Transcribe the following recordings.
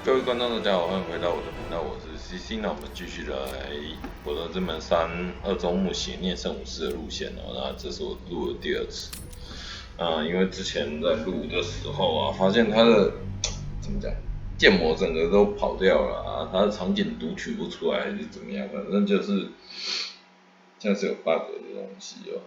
各位观众，大家好，欢迎回到我的频道，我是 CC。那我们继续来柏德之门3二周目邪念圣武士的路线哦。那这是我录的第2次。因为之前在录的时候啊，发现他的怎么讲，建模整个都跑掉了啊，他的场景读取不出来还是怎么样，反正就是像是有 bug 的东西哦。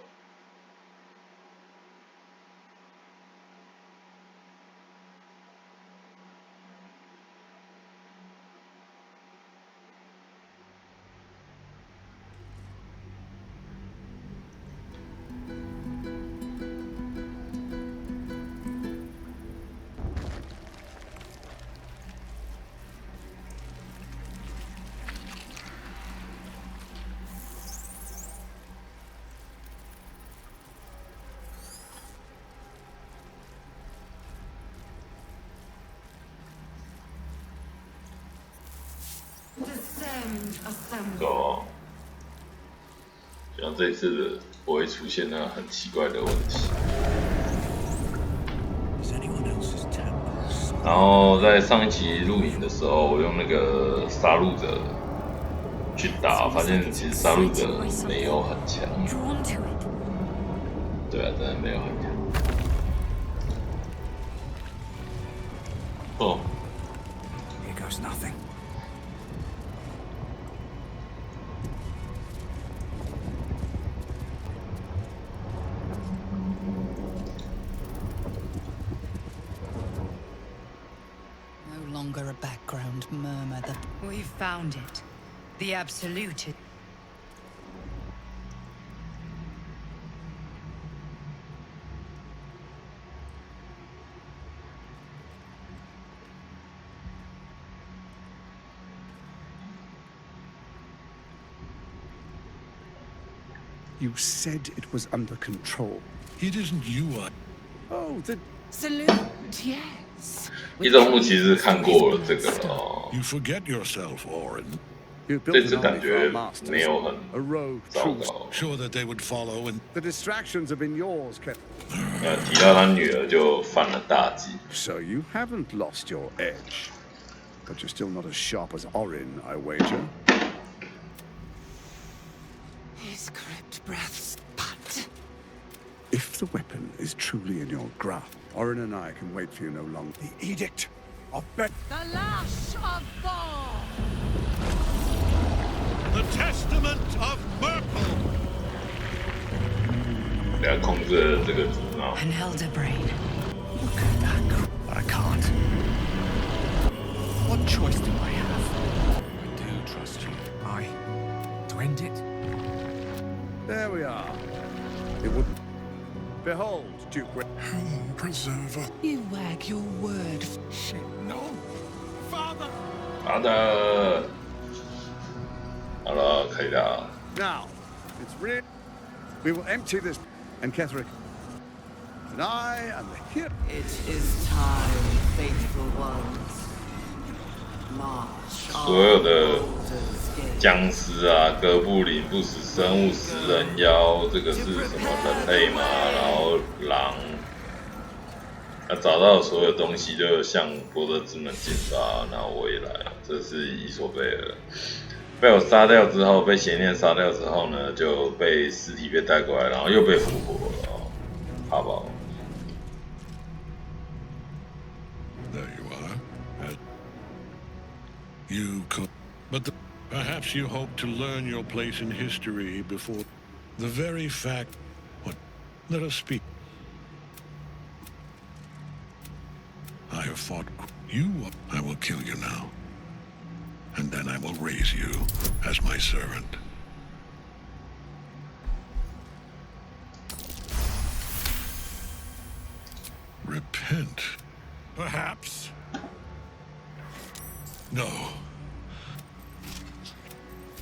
哦，像这一次的不会出现那很奇怪的问题。然后在上一期录影的时候，我用那个杀戮者去打，发现其实杀戮者没有很强。对啊，真的没有很强。哦。Here goes nothing. No longer a background murmur. We've found it. The absolute. You said it was under control. It isn't you. Oh, the Salute, yes. 一周目其实看过了这个了哦。 You forget yourself, Orin. you 这 built 次 an 感 army 觉 for our 没 masters. 有很 A rogue 糟 truce. 糕。 Sure that they would follow and The distractions have been yours, Ken. 提到他女儿就犯了大忌。 So you haven't lost your edge. But you're still not as sharp as Orin, I wager. His crypt breaths, but If the weapon is truly in your grasp, Orin and I can wait for you no longer. The edict of the lash of Thor. the testament of Merkel. 来控制这个主脑。 An elder brain. Look at that, but I can't. What choice do I have? I do trust you. To end it? There we are. It wouldn't. Behold, Duke. Home preserver. You wag your word. Shit, no. Father. 好的，好了，可以了。 Now, it's real. We will empty this. And Ketherick. And I am the hero. It is time, faithful ones. March 所有的僵尸啊，哥布林、不死生物、食人妖，这个是什么人类嘛？然后狼，他找到的所有东西就向柏德之门进发。那我也来，这是伊索贝尔。被我杀掉之后，被邪念杀掉之后呢，就被尸体被带过来，然后又被复活了哦，好不好？ There you are. You could, but perhaps you hope to learn your place in history before the very fact. What? Let us speak. I have fought you. I will kill you now, and then I will raise you as my servant. Repent, perhaps. No.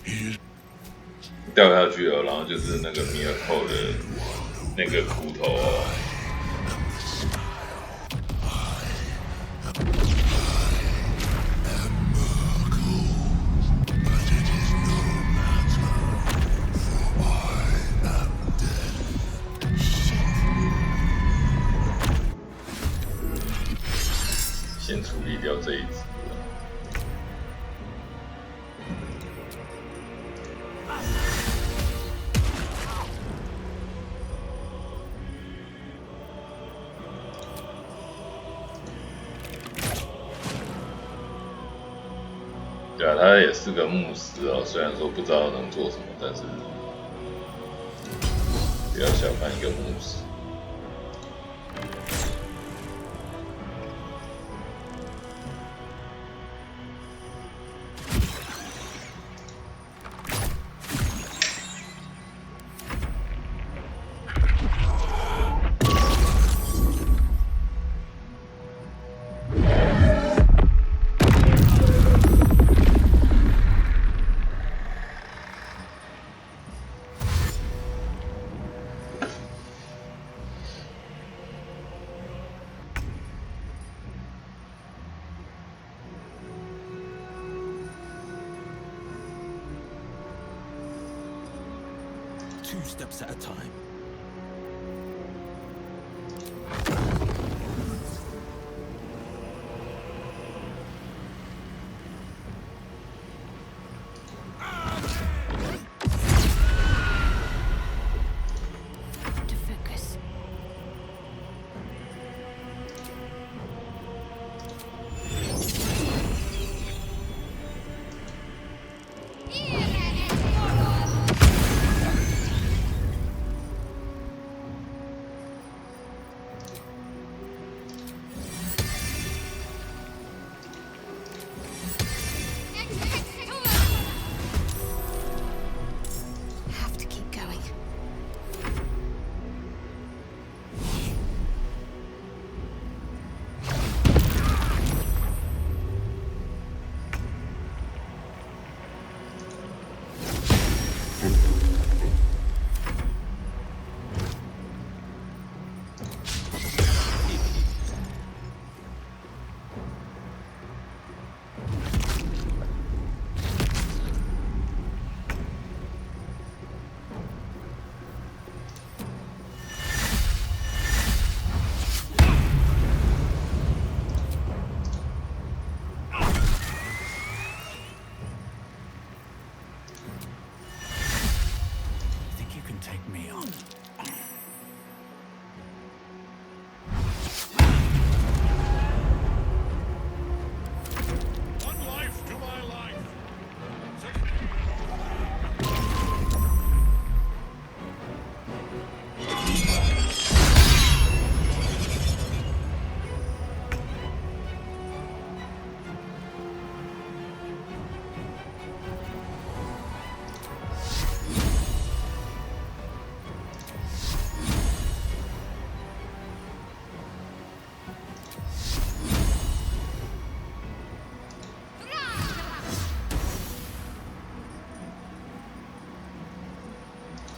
He is 掉下去了，然后就是那个米尔寇的那个骨头哦。 先处理掉这一只。对啊，他也是个牧师哦，虽然说不知道能做什么，但是不要小看一个牧师。2 steps at a time. To focus. Have to keep going. Think you can take me on? One life to my life.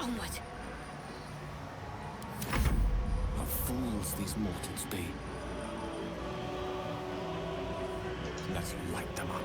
Onward. What fools these mortals be. Let's light them up.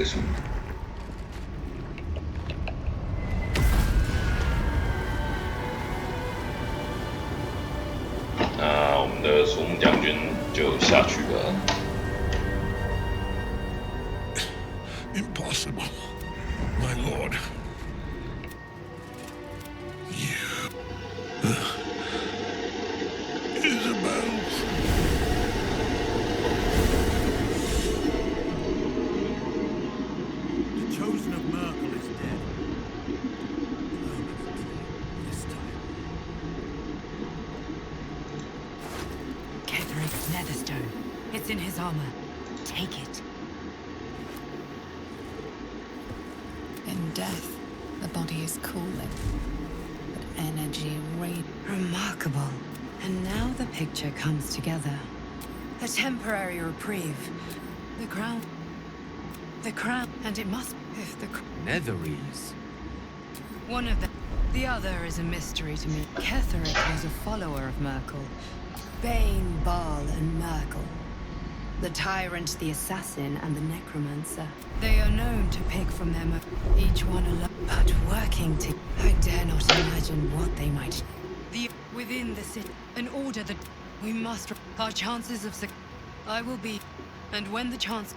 结束。那我们的索姆将军就下去了。Impossible, my lord. You, Isabel. The chosen of Merkel is dead. This time. Ketherick's netherstone. It's in his armor. Take it. In death, the body is cooling, but energy remarkable. And now the picture comes together. A temporary reprieve. The crown, and it must. If the Netherese. one of them, the other is a mystery to me. Ketherick was a follower of Merkel. Bane, Baal, and Merkel. The tyrant, the assassin, and the necromancer. They are known to pick from them, each one alone, but working together. I dare not imagine what they might. Within the city, an order that we must. Our chances of success. I will be, and when the chance.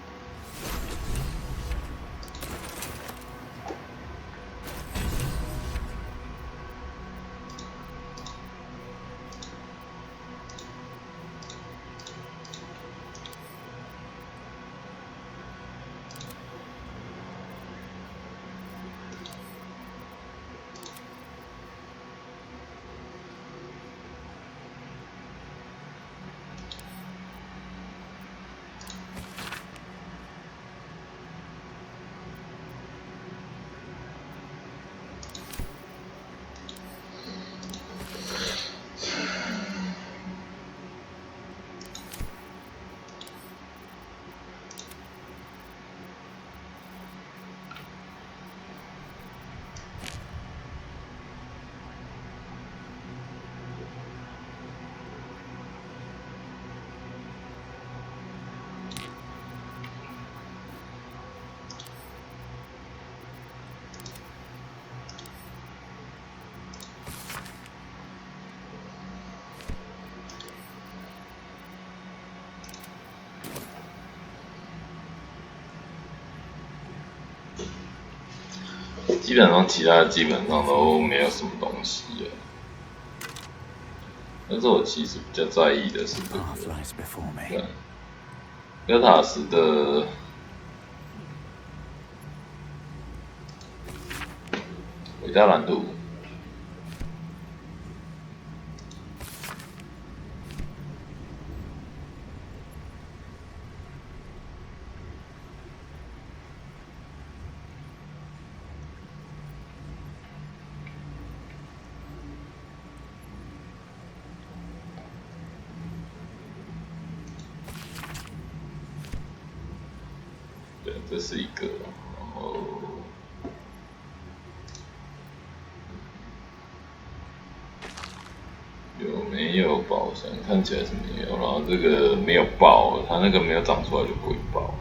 基本上其他基本上都没有什么东西了。但是我其实比较在意的是这个，对，哥塔斯的伟大蓝度。对，这是一个，然后有没有宝箱？看起来是没有，然后这个没有爆，它那个没有长出来就不会爆。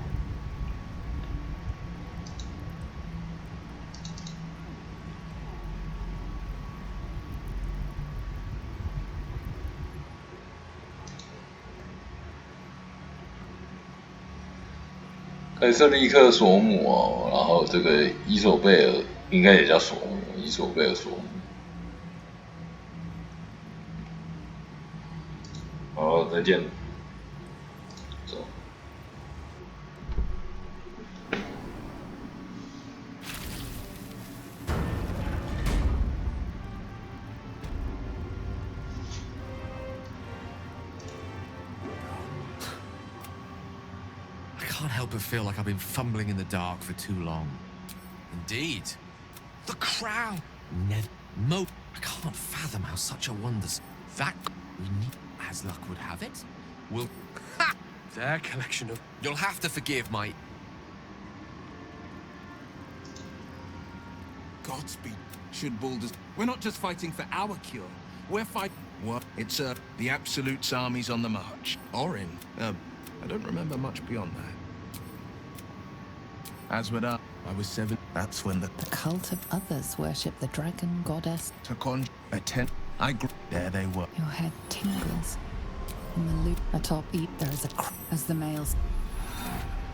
凯瑟利克索姆哦，然后这个伊索贝尔应该也叫索姆，伊索贝尔索姆。好，再见。走。I can't help but feel like I've been fumbling in the dark for too long. Indeed. The crown! I can't fathom how such a wonder's that we need, as luck would have it, will. Ha! Their collection of. You'll have to forgive my. Godspeed. Should Baldur's. We're not just fighting for our cure. We're fighting. What? It's the Absolute's armies on the march. Or in. I don't remember much beyond that. As would I. I was 7. That's when the cult of others worship the dragon goddess. took on a tent. There they were. Your head tingles. In the loop atop there is as the males.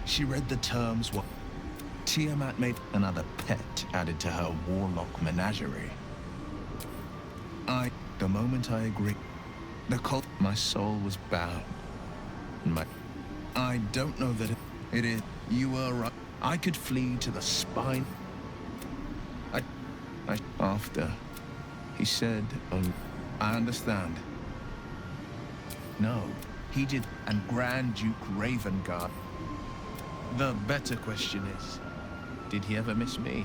She read the terms. What Tiamat made another pet added to her warlock menagerie. The moment I agreed, the cult, my soul was bound. I don't know that it is. You were right. I could flee to the spine. After he said, I understand. No, he did. And Grand Duke Ravengard. The better question is, did he ever miss me?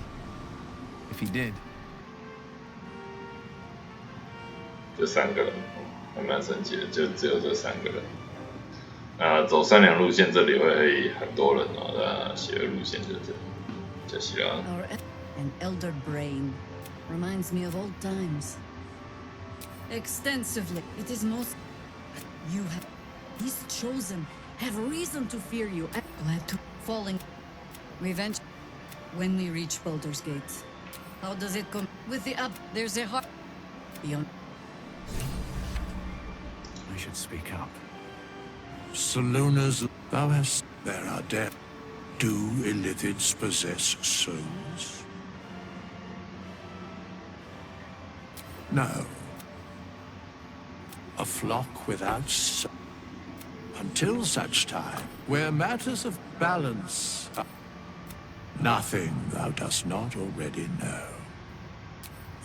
If he did. 这3个人还蛮神奇的，就只有这3个人。那走善良路线这里会很多人哦，那邪恶路线就是啦。An elder brain reminds me of old times. Extensively, it is most. You have these chosen have reason to fear you. Glad to falling. Revenge. When we reach Baldur's Gate, how does it come? With the up, there's a heart beyond. I should speak up. Salonas, thou hast. There are dead. Do Illithids possess souls? No. A flock without soul. Until such time, where matters of balance are. Nothing thou dost not already know.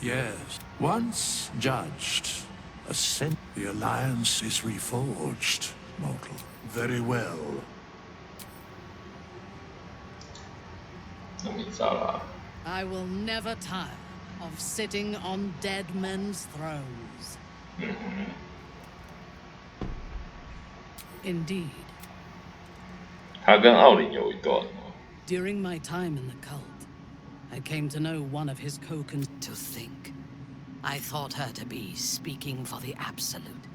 Yes, once judged, the alliance is reforged, mortal. Very well. 那米莎拉， I will never tire of sitting on dead men's thrones. Indeed. 他跟奥林有一段哦。 During my time in the cult, I came to know one of his co-cons. To think, I thought her to be speaking for the absolute.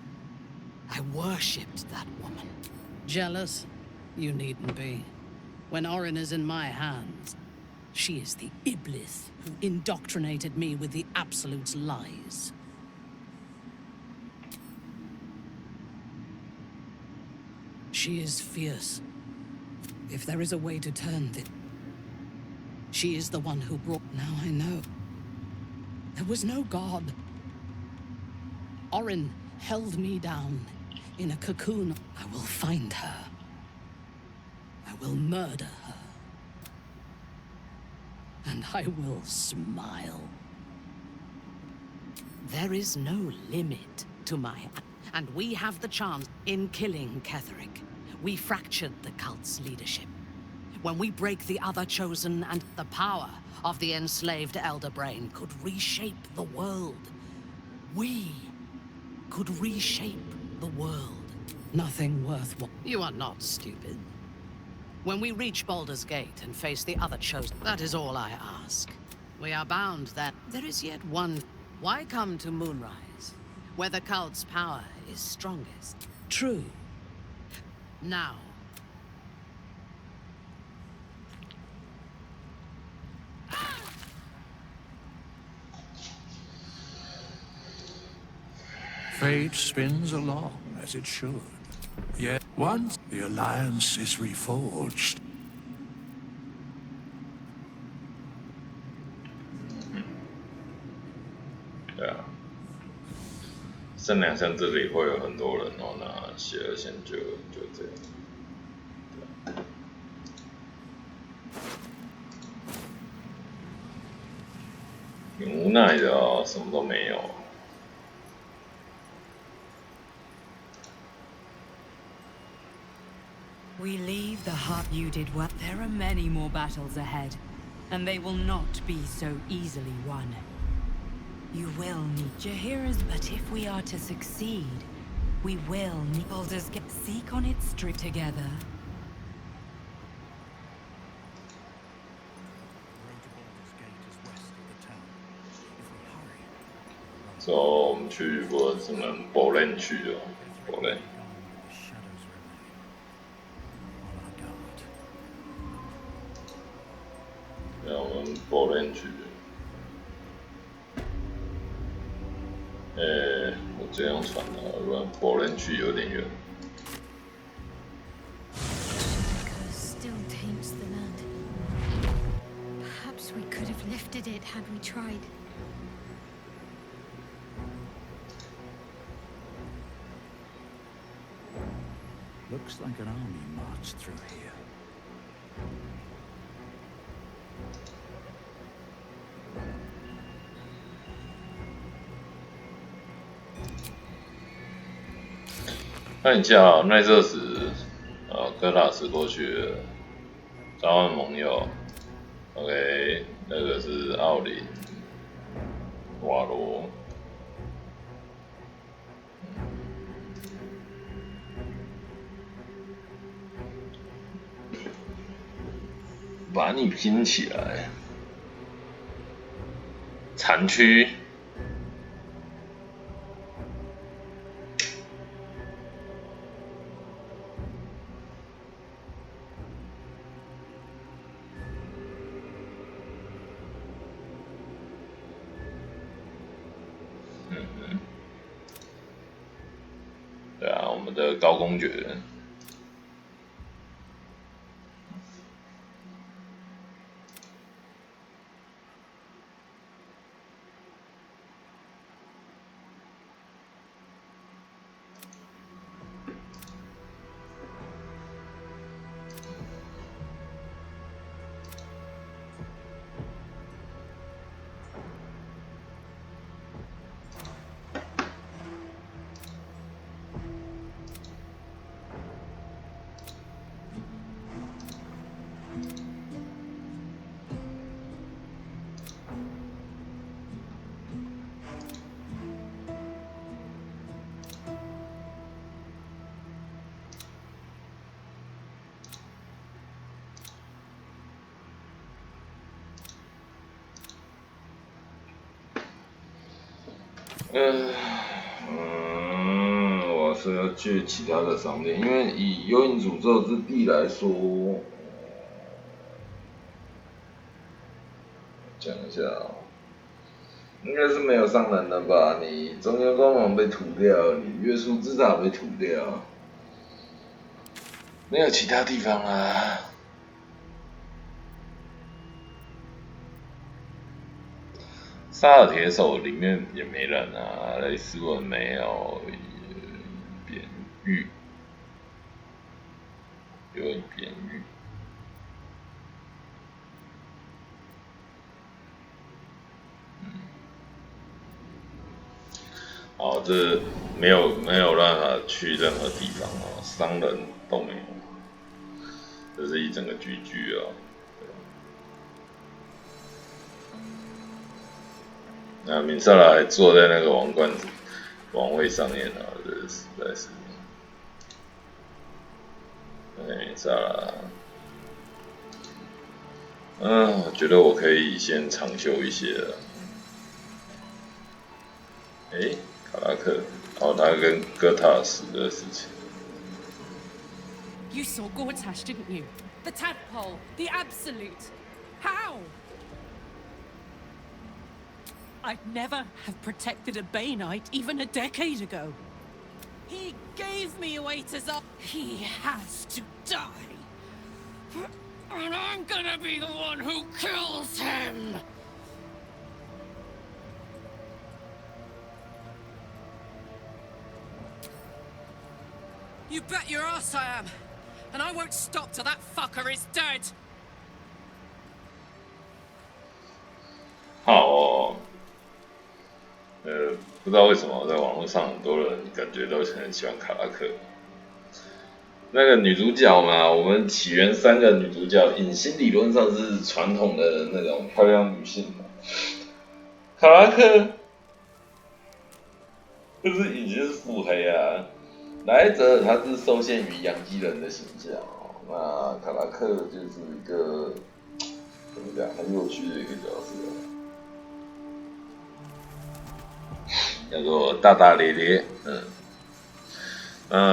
I worshipped that woman. Jealous? You needn't be. When Orin is in my hands, she is the Iblis who indoctrinated me with the Absolute's lies. She is fierce. If there is a way to turn this, she is the one who brought. Now I know. There was no god. Orin held me down in a cocoon. I will find her. I will murder her. And I will smile. There is no limit to my... And we have the chance in killing Ketheric. We fractured the cult's leadership. When we break the other chosen and the power of the enslaved Elder Brain could reshape the world. We could reshape the world. Nothing worthwhile. You are not stupid. When we reach Baldur's Gate and face the other chosen, that is all I ask. We are bound that there is yet one. Why come to Moonrise, where the cult's power is strongest? True. Now. Fate spins along as it should. Yet once the alliance is reforged. 对啊，善良线这里会有很多人哦，那邪恶线就这样。挺无奈的哦，什么都没有。 We leave the heart you did well. There are many more battles ahead, and they will not be so easily won. You will need Jaheira's, but if we are to succeed, we will need Baldur's Gate. Seek on its street together. So 我们去柏德之门堡垒去了，堡垒。 Shadows remain on our guard. 否认区。我直接用传的，不然否认区有点远。Still taints the land. Perhaps we could have lifted it had we tried. Looks like an army marched through here. "看一下耐色石，哥塔斯过去了，召唤盟友。OK， 那个是奥林、瓦罗。把你拼起来，残区。对啊，我们的高公爵。我是要去其他的商店，因为以幽影诅咒之地来说，讲一下应该是没有上人了吧？你中央光芒被涂掉，你月数之塔被涂掉，没有其他地方啊。沙尔铁手里面也没人啊，雷斯文没有，扁玉，有点扁玉。好，这没有办法去任何地方哦，商人都没有，这是一整个GG哦。那敏萨拉还坐在那个王冠子王位上面啊，这实在是，敏萨拉，我觉得我可以先长休一些了。卡拉克，他跟哥塔斯的事情。You saw Gortash, didn't you? The tadpole, the absolute. How? I'd never have protected a Bainite even a decade ago. He gave me away to Zar. He has to die. And I'm gonna be the one who kills him! You bet your ass I am! And I won't stop till that fucker is dead! 好哦。不知道为什么在网络上很多人感觉都很喜欢卡拉克。那个女主角嘛，我们起源3个女主角，影星理论上是传统的那种漂亮女性嘛。卡拉克就是已经是腹黑啊。莱泽他是受限于洋基人的形象哦，那卡拉克就是一个怎么讲很有趣的一个角色。叫做大大咧咧，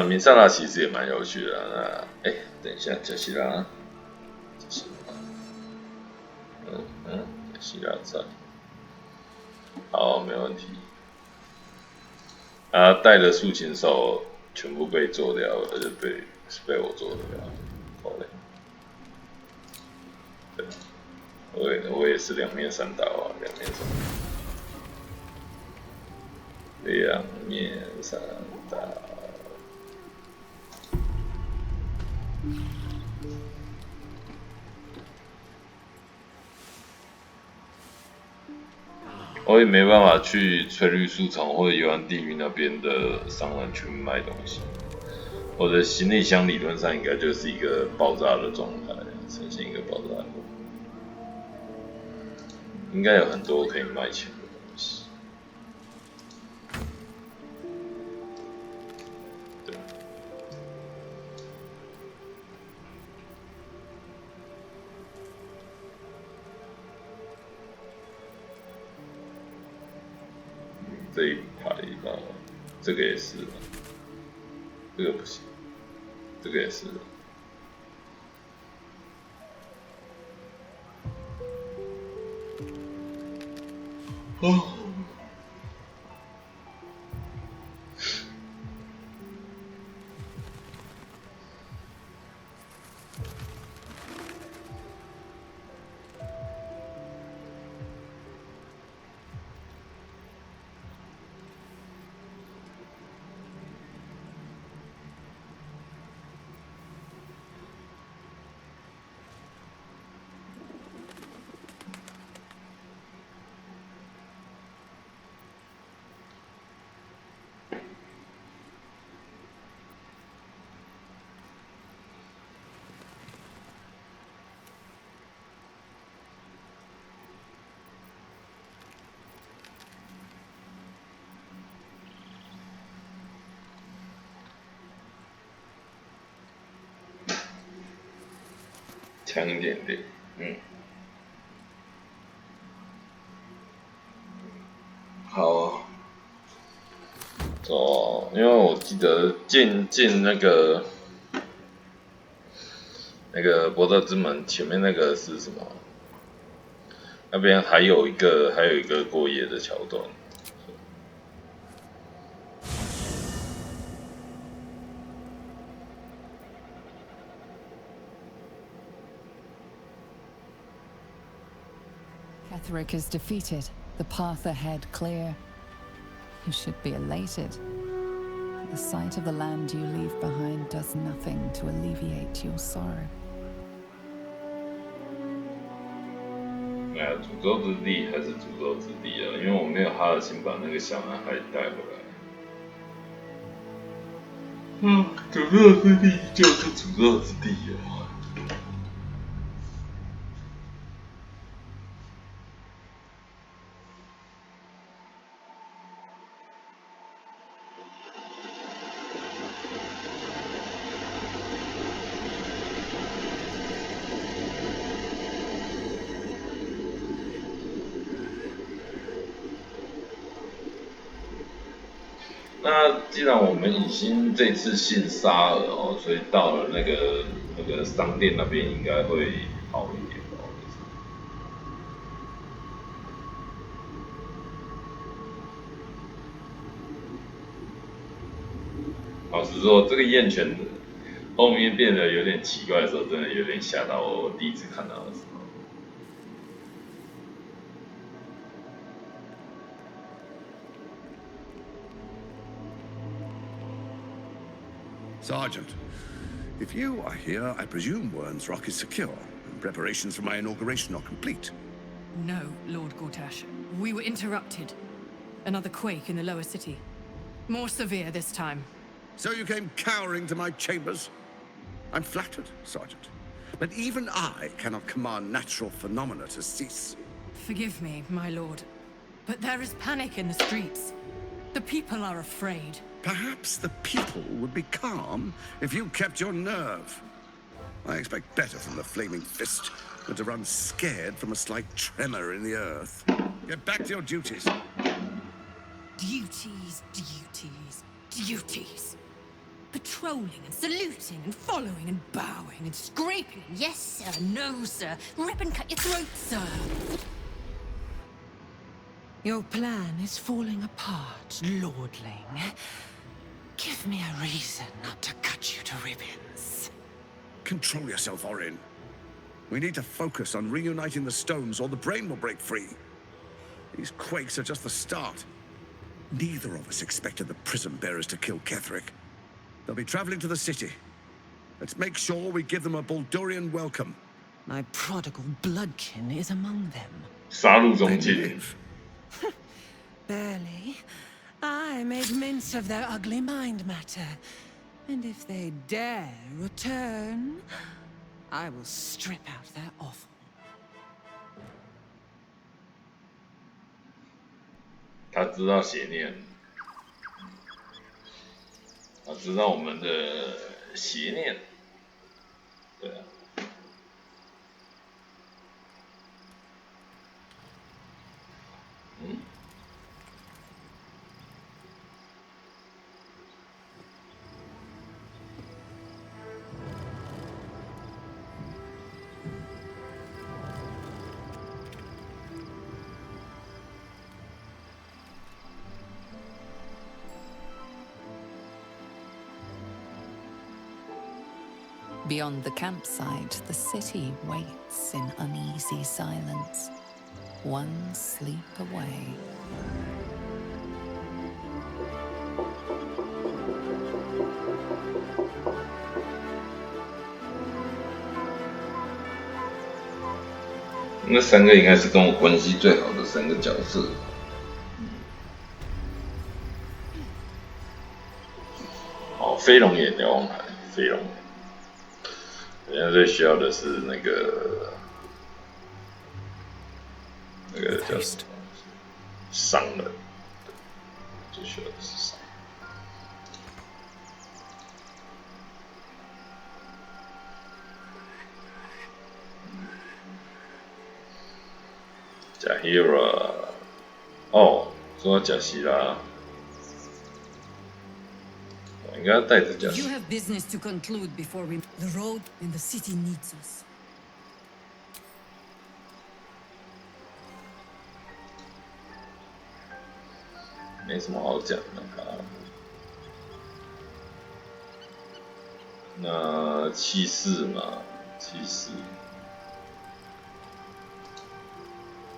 明萨拉其实也蛮有趣的。那等一下，杰西拉，希腊菜，好，没问题。啊，带的竖琴手全部被做掉了，而且被我做掉了，好嘞。对，我也是两面三刀啊，两面三刀。我也没办法去翠绿树丛或者幽暗地狱那边的商人去卖东西。我的行李箱理论上应该就是一个爆炸的状态，呈现一个爆炸的状态，应该有很多可以卖钱的东西。对。这一排吧，这个也是，这个不行，这个也是。哦。强一点点，好，走，因为我记得进那个柏德之门前面那个是什么？那边还有一个过夜的桥段。Ketheric is defeated, the path ahead clear. You should be elated. The sight of the land you leave behind does nothing to alleviate your sorrow. 哎呀，诅咒之地还是诅咒之地啊，因为我没有哈尔辛把那个小男孩带回来。诅咒之地就是诅咒之地啊。那既然我们已经这次信沙尔哦，所以到了那个商店那边应该会好一点吧。老实说，这个燕犬后面变得有点奇怪的时候，真的有点吓到我。我第一次看到的时候。Sergeant, if you are here, I presume Wern's Rock is secure, and preparations for my inauguration are complete. No, Lord Gortash. We were interrupted. Another quake in the lower city. More severe this time. So you came cowering to my chambers? I'm flattered, Sergeant. But even I cannot command natural phenomena to cease. Forgive me, my lord. But there is panic in the streets. The people are afraid. Perhaps the people would be calm if you kept your nerve. I expect better from the flaming fist than to run scared from a slight tremor in the earth. Get back to your duties. Duties, duties, duties. Patrolling and saluting and following and bowing and scraping. Yes, sir. No, sir. Rip and cut your throat, sir. Your plan is falling apart, lordling. Give me a reason not to cut you to ribbons. Control yourself, Orin. We need to focus on reuniting the stones or the brain will break free. These quakes are just the start. Neither of us expected the Prism Bearers to kill Ketheric. They'll be traveling to the city. Let's make sure we give them a Baldurian welcome. My prodigal bloodkin is among them. 杀戮中进。 Barely. I made mince of their ugly mind matter. And if they dare return, I will strip out their offal. 他知道邪念，他知道我们的邪念，对啊。嗯。 Beyond the campsite, the city waits in uneasy silence, one sleep away.那3个应该是跟我关系最好的3个角色。好，飞龙眼瞭望台，飞龙。 现在最需要的是那个叫什么商人，最需要的是商人。加 Hero， 哦，说到加西拉，我应该带着加西。 You have business to conclude before we. The road in the city needs us. 没什么好讲的吧？那气势嘛，气势。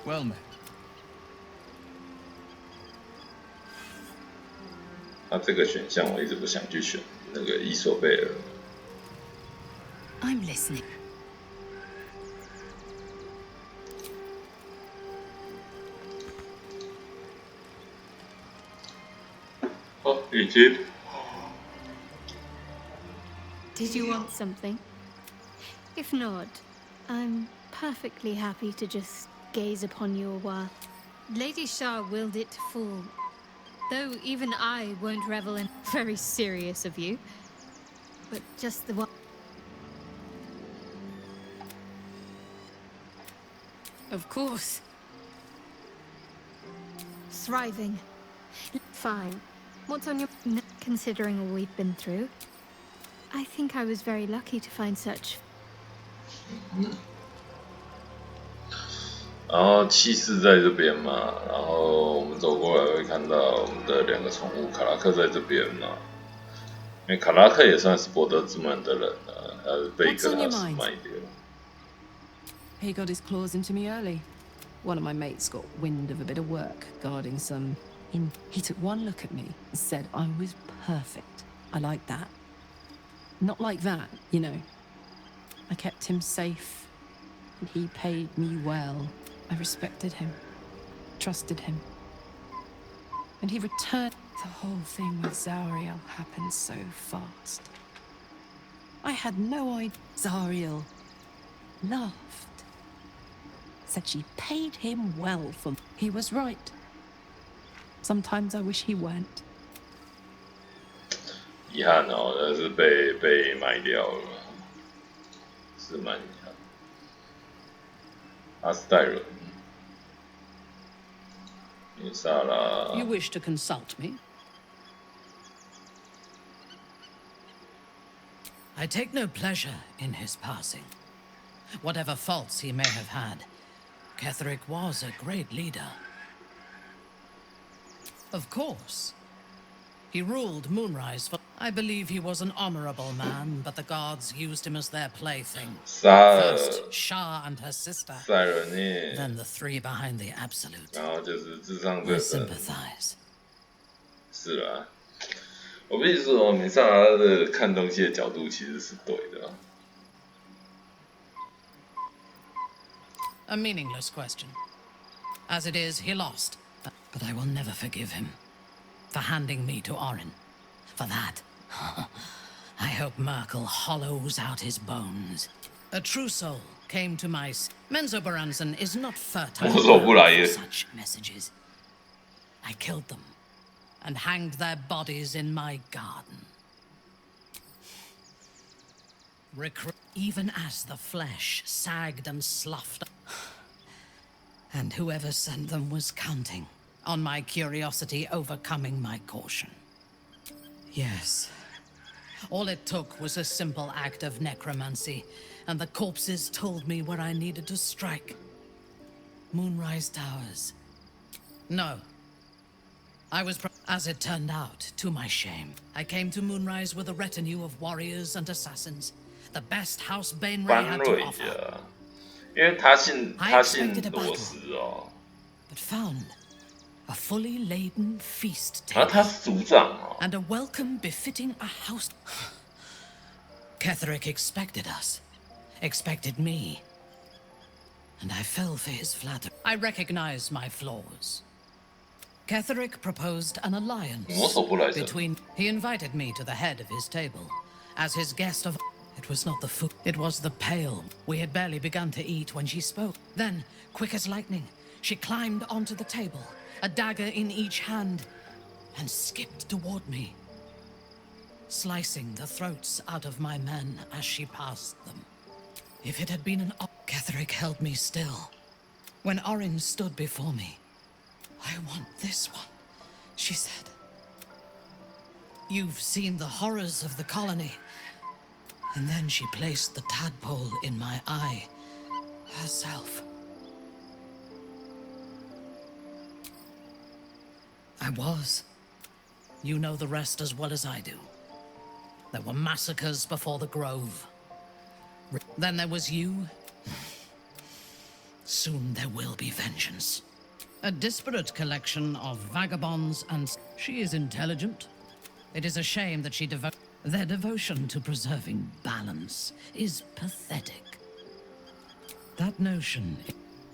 Well met. 他这个选项我一直不想去选，那个伊索贝尔。 I'm listening. Oh, you did? Did you want something? If not, I'm perfectly happy to just gaze upon your worth. Lady Shah willed it to fall, though even I won't revel in. Very serious of you, but just the one. Of course. Thriving. Fine. What's on your... Considering all we've been through, I think I was very lucky to find such... 然后气势在这边嘛，然后我们走过来会看到我们的2个宠物卡拉克在这边嘛，因为卡拉克也算是柏德之门的人啊，他是被格拉斯卖掉。 He got his claws into me early. One of my mates got wind of a bit of work guarding some. He took one look at me and said I was perfect. I like that. Not like that, you know. I kept him safe, and he paid me well. I respected him, trusted him. And he returned. The whole thing with Zariel happened so fast. I had no idea. Zariel laughed. Said she paid him well for... He was right. Sometimes I wish he weren't. 遗憾哦，但是被卖掉了，是蛮遗憾。阿斯戴伦，米萨拉。 You wish to consult me? I take no pleasure in his passing. Whatever faults he may have had, Ketheric was a great leader. Of course. He ruled Moonrise for... I believe he was an honorable man, but the gods used him as their plaything. First, Shah and her sister, 塞人念， then the three behind the Absolute. 然后就是智商 I 最深。 sympathize. 是啦，我必须说，米萨拉的看东西的角度其实是对的。 A meaningless question. As it is, he lost. But I will never forgive him for handing me to Orin. For that, I hope Merkel hollows out his bones. A true soul came to my... Menzoberranzan is not fertile for such messages. I killed them and hanged their bodies in my garden. Even as the flesh sagged and sloughed. And whoever sent them was counting on my curiosity overcoming my caution. Yes. All it took was a simple act of necromancy, and the corpses told me where I needed to strike. Moonrise Towers. No. I was... As it turned out, to my shame, I came to Moonrise with a retinue of warriors and assassins. The best house Bainray had to offer. 因为他姓罗斯哦。But found a fully laden feast 啊，他是族长哦。 And a welcome befitting a house. Ketheric expected us, expected me, and I fell for his flattery. I recognized my flaws. Ketheric proposed an alliance between... He invited me to the head of his table as his guest of... It was not the food, it was the pail. We had barely begun to eat when she spoke. Then, quick as lightning, she climbed onto the table, a dagger in each hand, and skipped toward me, slicing the throats out of my men as she passed them. If it had been an... Ketheric held me still. When Orin stood before me, I want this one, she said. You've seen the horrors of the colony. And then she placed the tadpole in my eye, herself. I was. You know the rest as well as I do. There were massacres before the Grove. Then there was you. Soon there will be vengeance. A disparate collection of vagabonds and... She is intelligent. It is a shame that she devotes... Their devotion to preserving balance is pathetic. That notion...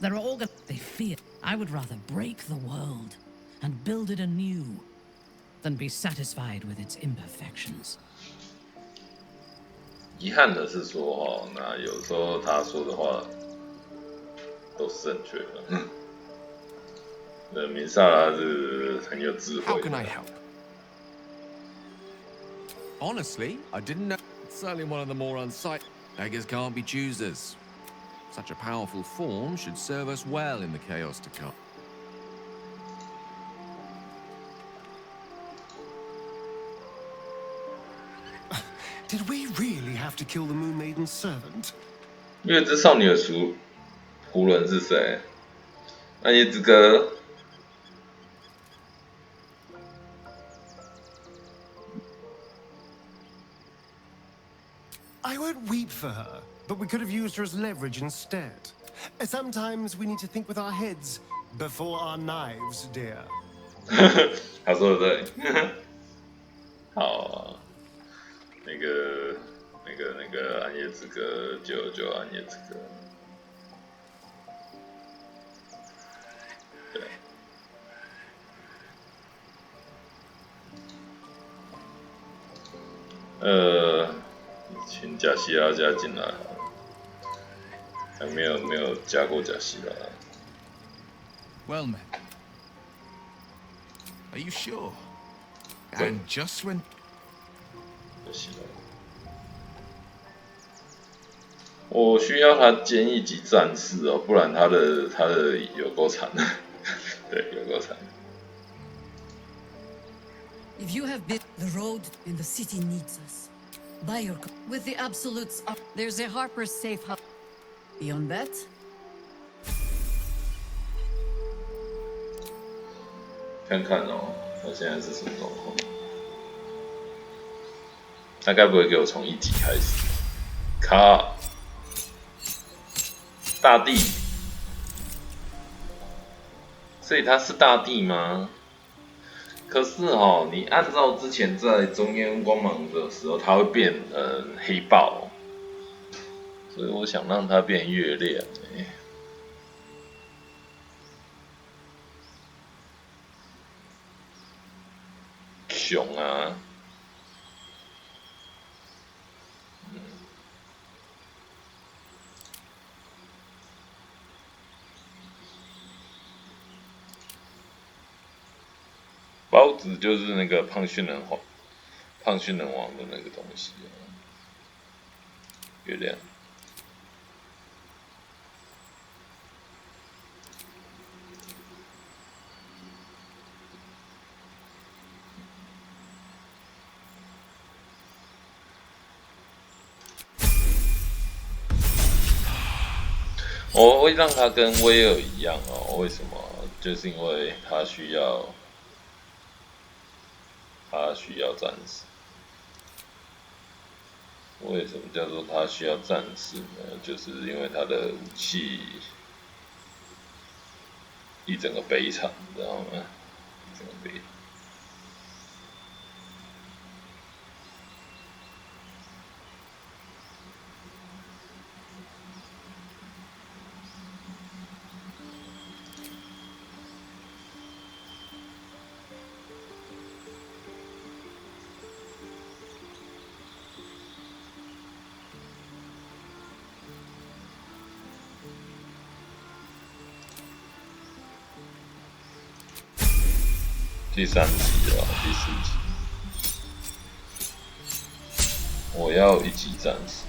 There are they fear. I would rather break the world and build it anew than be satisfied with its imperfections. 遗憾的是说哦，那有时候他说的话都是正确的。那米萨拉是很有智慧的。 How can I help? Honestly, I didn't know. It's certainly one of the more unsightly. Beggars can't be choosers. Such a powerful form should serve us well in the chaos to come. Did we really have to kill the Moon Maiden's servant? 月之少女的仆人是谁？暗夜之歌。 I won't weep for her, but we could have used her as leverage instead. Sometimes we need to think with our heads before our knives, dear. 他说的对。好，那个暗夜之歌就暗夜之歌。对。请贾西拉加进来好了，还没有加过贾西拉。Well met. Are you sure? And just when... 贾西拉，我需要他兼一级战士哦，不然他的有够惨的，对，有够惨。 If you have been, the road in the city needs us. By your with the absolutes up, there's a Harper's safe house. Beyond that, 看看哦。我现在是什么状况？他该不会给我从1级开始？卡大地，所以他是大地吗？可是哦，你按照之前在中间光芒的时候，它会变黑豹，所以我想让它变月亮。熊啊，包子就是那个胖训人王的那个东西啊，月亮。我会让他跟威尔一样哦，为什么？就是因为他需要战士。为什么叫做他需要战士呢？就是因为他的武器一整个悲惨，你知道吗？一整个悲惨。第3集了，第4集，我要1级战士，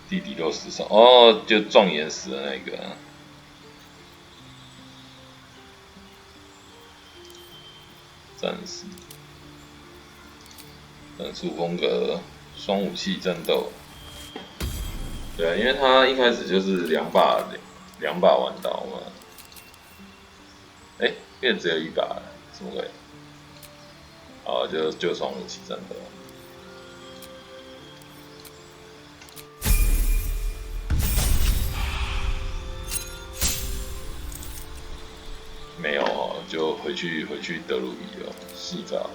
弟弟都死伤哦，就壮岩石的那个、啊。战士，战术风格，双武器战斗。对啊，因为他一开始就是两把弯刀嘛，变成只有1把了，什么鬼？好，就双武器战斗。没有哦，就回去德鲁伊了，洗澡。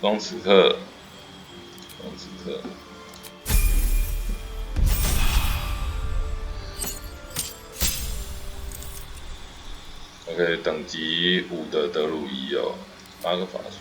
光此刻。OK， 等级5的德鲁伊哦，8个法术。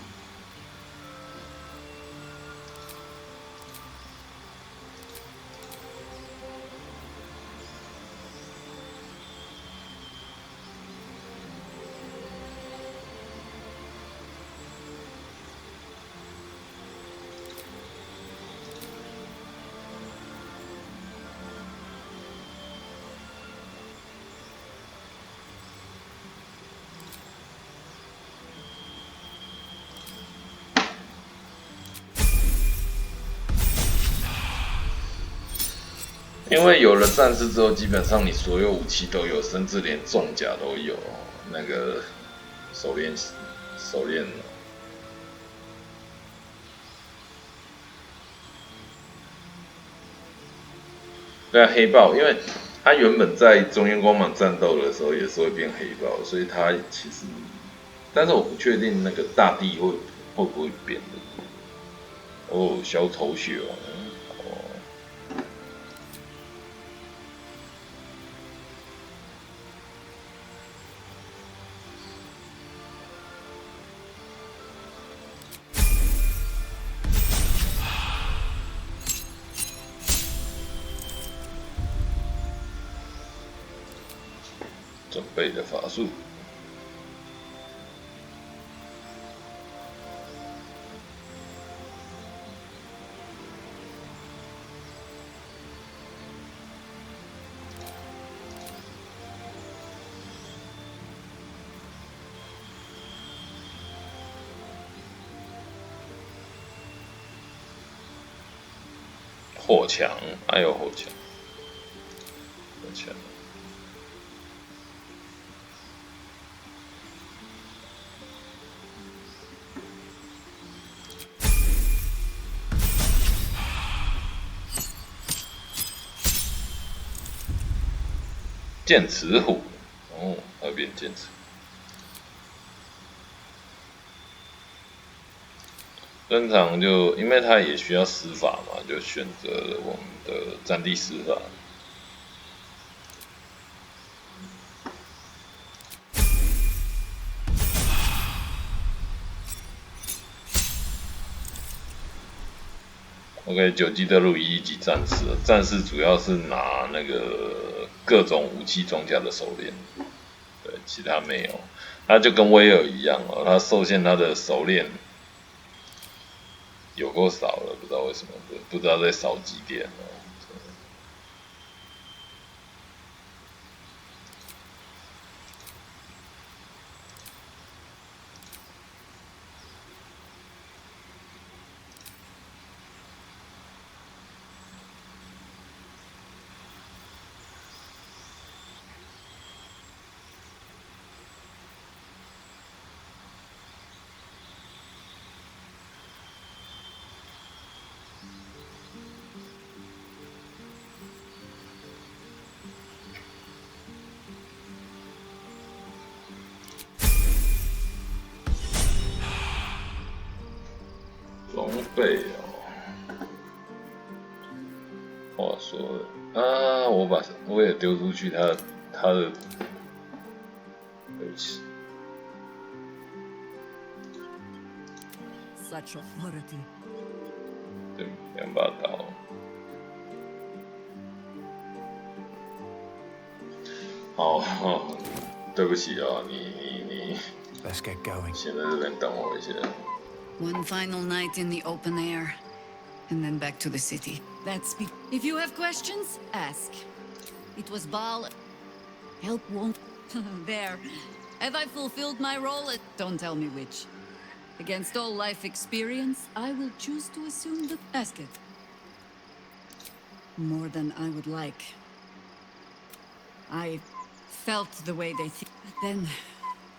因为有了战士之后，基本上你所有武器都有，甚至连重甲都有。那个手链，对啊，黑豹，因为他原本在中间光芒战斗的时候也是会变黑豹，所以他其实，但是我不确定那个大地会不会变的。哦，小丑血王。准备的法术，火墙，还有火墙，火墙。剑齿虎，哦，那边剑齿。登场就因为他也需要施法嘛，就选择了我们的战地施法。OK， 九级德鲁伊1级战士，战士主要是拿那个各种武器装甲的手链，对，其他没有。他就跟威尔一样哦，他受限他的手链有够少了，不知道为什么，不知道在少几点哦。装备哦，话说了啊，我也丢出去他的，对不起。对，2把刀。好，对不起哦，你 Let's get going. 先在这边等我一下。One final night in the open air, and then back to the city. If you have questions, ask. It was Baal. Help won't. There. Have I fulfilled my role? Don't tell me which. Against all life experience, I will choose to assume the. Ask it. More than I would like. I felt the way they think. Then,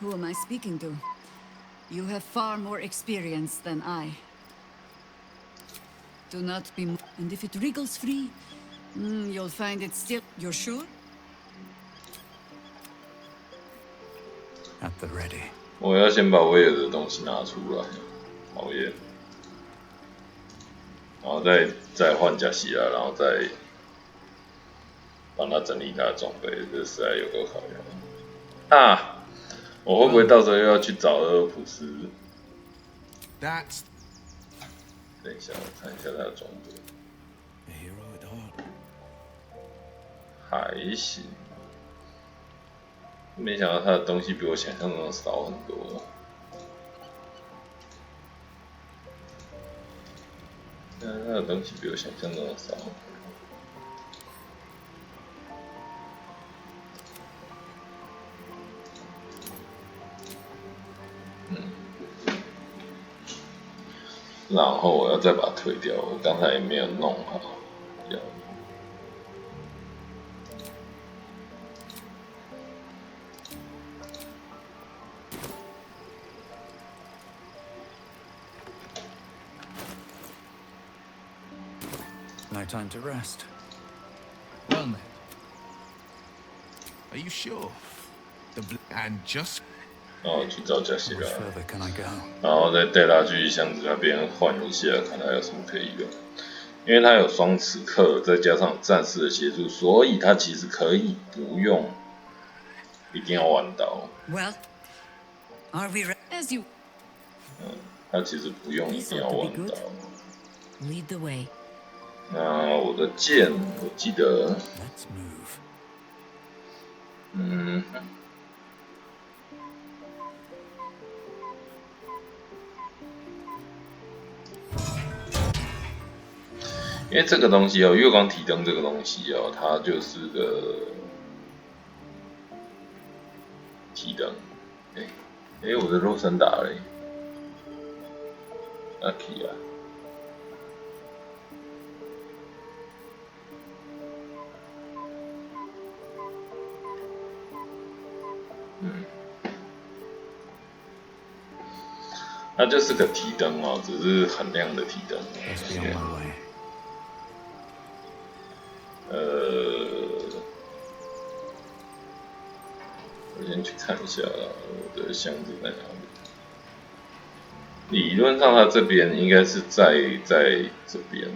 who am I speaking to? You have far more experience than I. Do not be... And if it wriggles free, you'll find it still... You're sure? At the ready. 我要先把威尔的东西拿出来，讨厌。然后再换加西亚，然后再帮他整理他的装备，这实在有够考验啊！我会不会到时候又要去找俄普斯？等一下，我看一下他的装备。还行，没想到他的东西比我想象中少很多。他的东西比我想象中少。然后我要再把它推掉，我刚才也没有弄好。No time to rest. Well met. Are you sure? And just. 然后去找加西拉， Further can I go? 然后再带他去箱子那边换一下，看他有什么可以用。因为他有双齿刻，再加上战士的协助，所以他其实可以不用一定要弯刀。Well, are we as you? 他其实不用一定要弯刀。Lead the way. 那我的剑，我记得， Let's move. 因为这个东西哦，月光提灯这个东西哦，它就是个提灯。我的肉身打嘞，阿奇啊，它就是个提灯哦，只是很亮的提灯。我先去看一下我的箱子在哪里。理论上，它这边应该是在这边。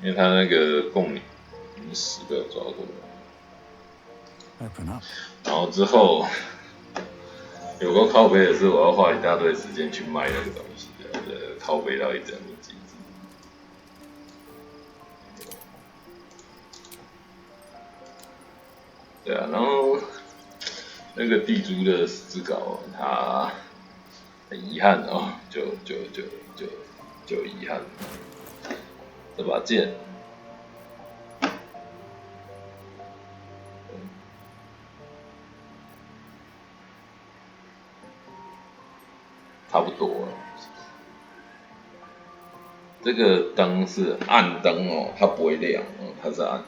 因为它那个共鸣10个抓过来，然后之后有个靠背的是，我要花一大堆时间去卖那个东西的，靠背到一整个机制。对啊，然后那个地珠的死稿，它很遗憾哦，就遗憾。这把剑，差不多了。这个灯是暗灯哦，它不会亮哦，它是暗。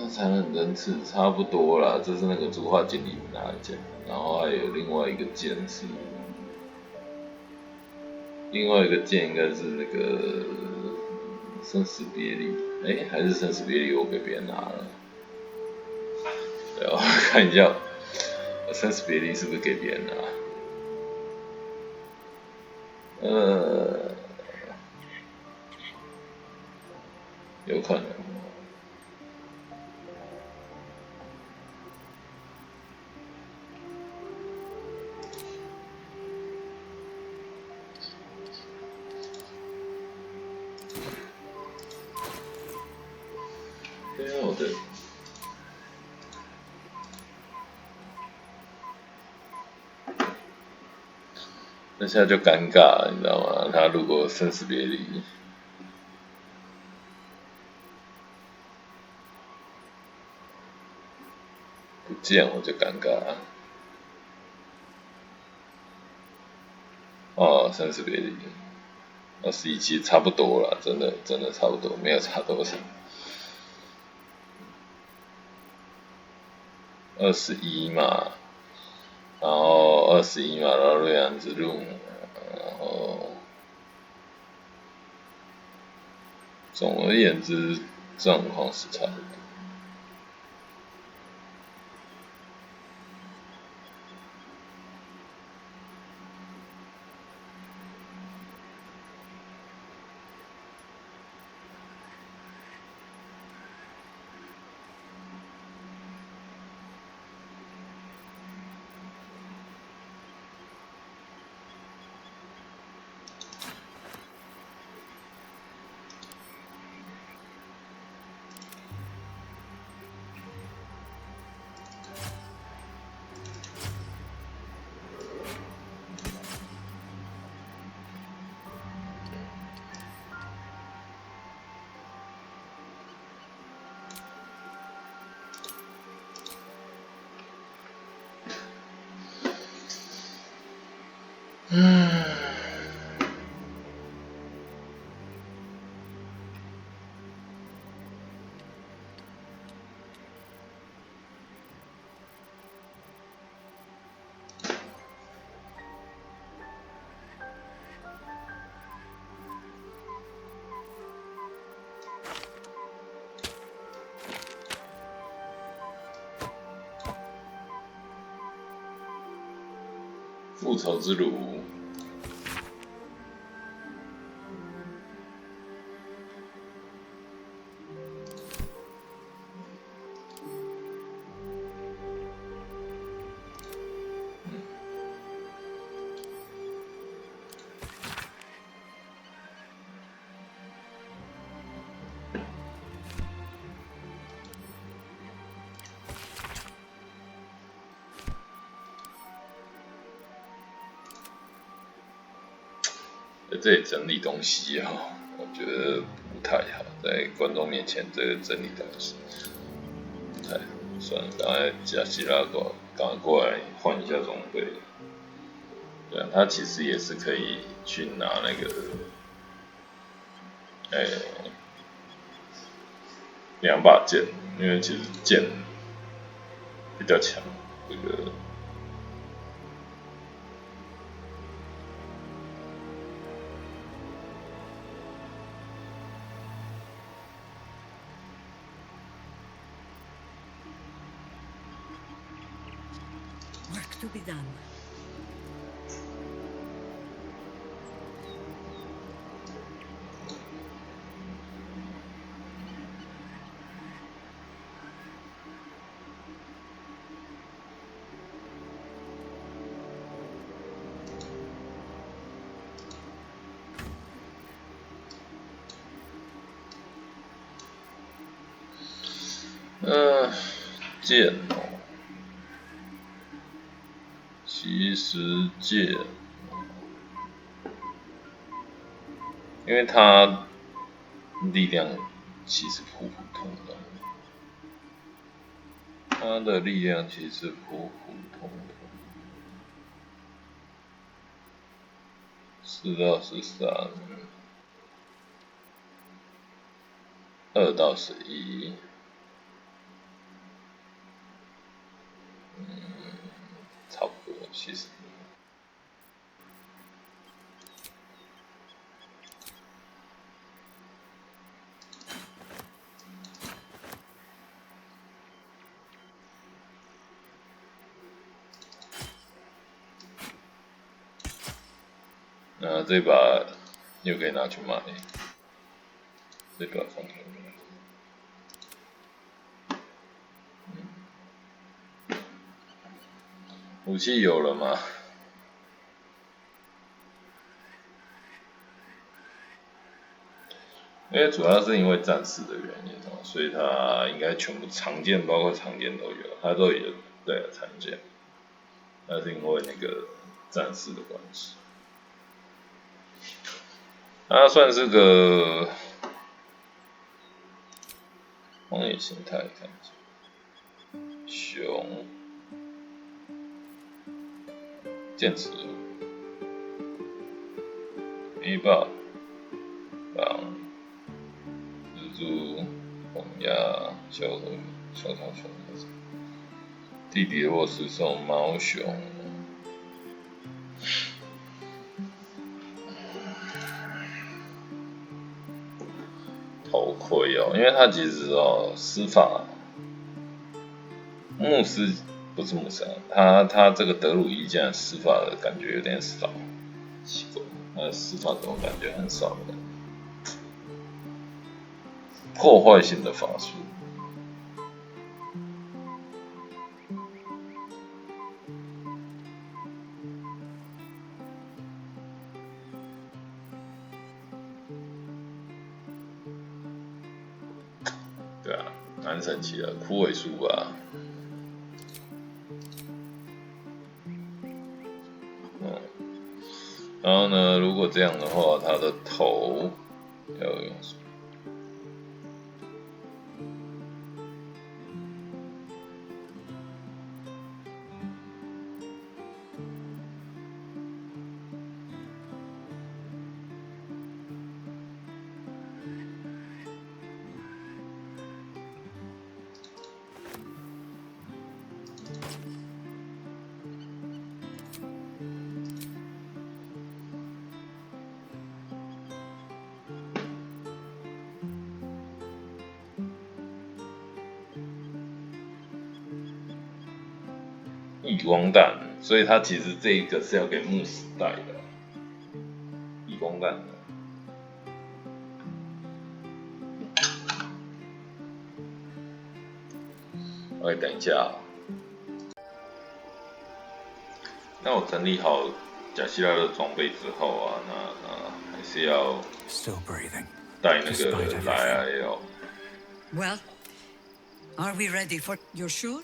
残忍针刺差不多啦，这是那个竹画剑里拿的剑，然后还有另外一个剑是。另外一个剑应该是那个生死别离，还是生死别离我给别人拿了。对啊，看一下生死别离是不是给别人拿？有可能。那现在就尴尬了，你知道吗？他如果生死别离，不见我就尴尬了。哦，生死别离，21其实差不多了，真的差不多，没有差多少。21嘛。然后21嘛，然后瑞安之路，然后总而言之，状况是差不多。复仇之炉。在这里整理东西我觉得不太好，在观众面前这个整理东西不太好。算了，赶快加希拉赶快过来换一下装备。对啊，他其实也是可以去拿那个， 2把剑，因为其实剑比较强。这个Work to be done.剑哦，其实剑，因为它力量其实普普通通，它的力量其实普普通通，4到13，2到11。差不多，其实。那这把又可以拿去卖，这把放出来。武器有了吗？因为主要是因为战士的原因哦，所以它应该全部常见，包括常见都有，它都有。对了，常见，那是因为那个战士的关系。它算是个荒野形态，看一下，熊。剑齿鹿、黑豹、狼、蜘蛛、红鸭、小桃熊，地底落石兽、毛熊。头盔哦，因为它其实哦，施法牧师。不是牧师啊，他这个德鲁伊竟然施法的感觉有点少，奇怪，他的施法怎么感觉很少呢？破坏性的法术，对啊，蛮神奇的，枯萎树吧。然后呢，如果这样的话，它的头要用什么？异光弹，所以它其实这一个是要给牧师带的。异光弹。OK， 等一下。那我整理好贾希拉的装备之后啊，那还是要带那个来哦。Well, are we ready for? You're sure?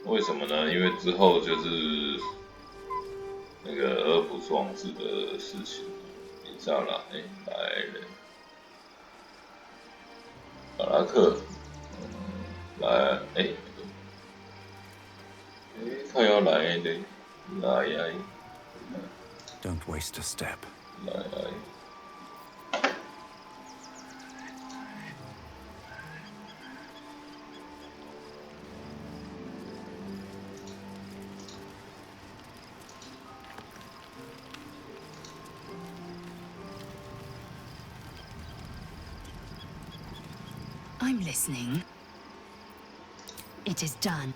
为什么呢？因为之后就是那个俄普斯王子的事情，米萨拉来了，巴拉克来，他要来的，来呀！Don't waste a step. 来。I'm listening. It is done.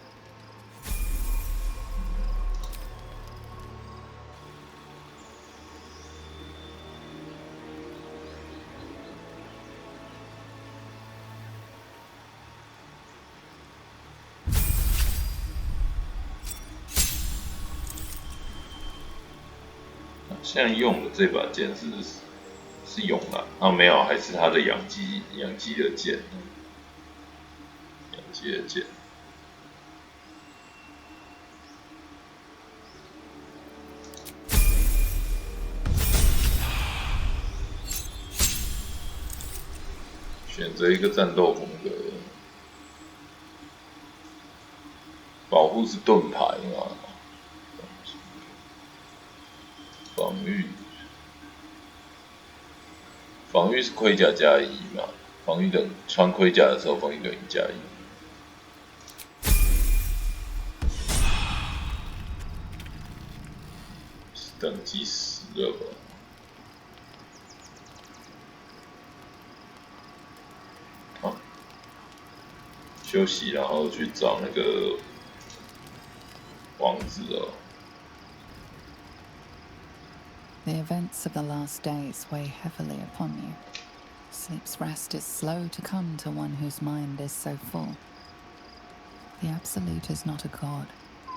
现在用的这把剑是永蓝啊，没有，还是他的养鸡的剑，养鸡的剑。选择一个战斗风格，保护是盾牌嘛。 防御是盔甲加1嘛，防御等穿盔甲的时候，防御等于加1。等级12吧。好，休息，然后去找那个王子哦。 The events of the last days weigh heavily upon you. Sleep's rest is slow to come to one whose mind is so full. The Absolute is not a god,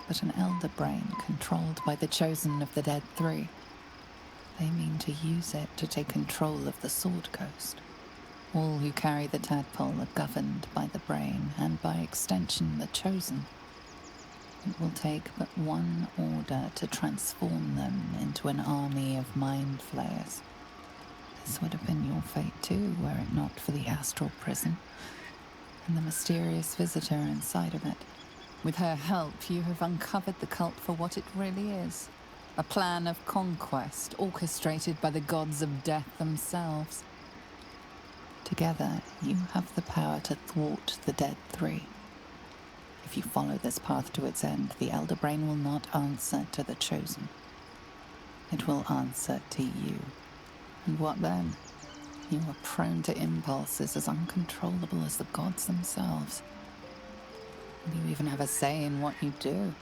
but an elder brain controlled by the chosen of the Dead Three. They mean to use it to take control of the Sword Coast. All who carry the tadpole are governed by the brain, and by extension the chosen. It will take but one order to transform them into an army of mind flayers. This would have been your fate too, were it not for the astral prison and the mysterious visitor inside of it. With her help, you have uncovered the cult for what it really is. A plan of conquest orchestrated by the gods of death themselves. Together, you have the power to thwart the Dead Three. If you follow this path to its end, the Elder Brain will not answer to the Chosen. It will answer to you. And what then? You are prone to impulses as uncontrollable as the gods themselves. Will you even have a say in what you do?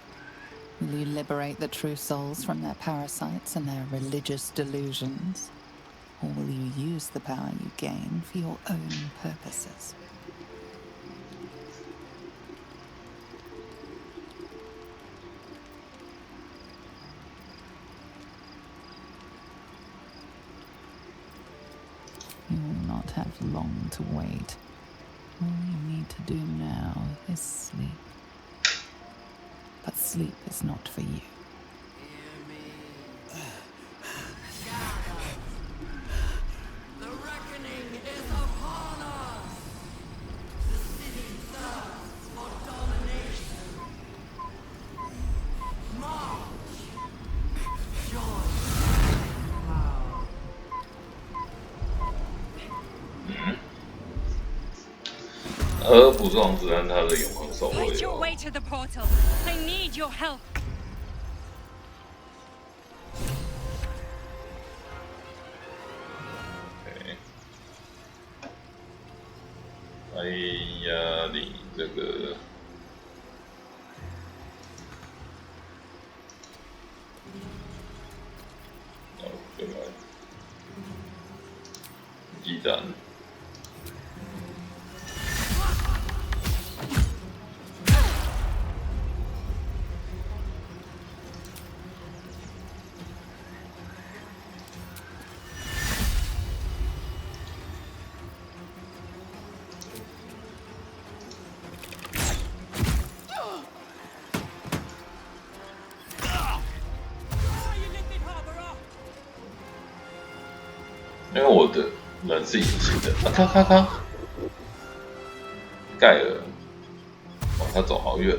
Will you liberate the true souls from their parasites and their religious delusions? Or will you use the power you gain for your own purposes? You will not have long to wait. All you need to do now is sleep. But sleep is not for you. The reckoning is upon us! The city thirsts for domination. March! Join! 不是王子安他的永恒守卫 Fight your 哦。 way to the portal. I need your help. 哎呀，你这个。 好，就来鸡蛋。 因为我的人是隐形的，咔，盖尔，哇，他走好远。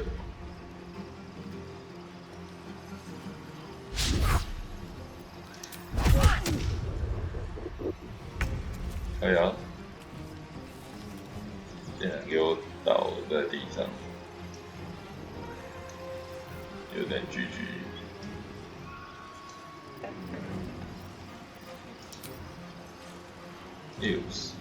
哎呀，竟然给我倒在地上，有点GG。 use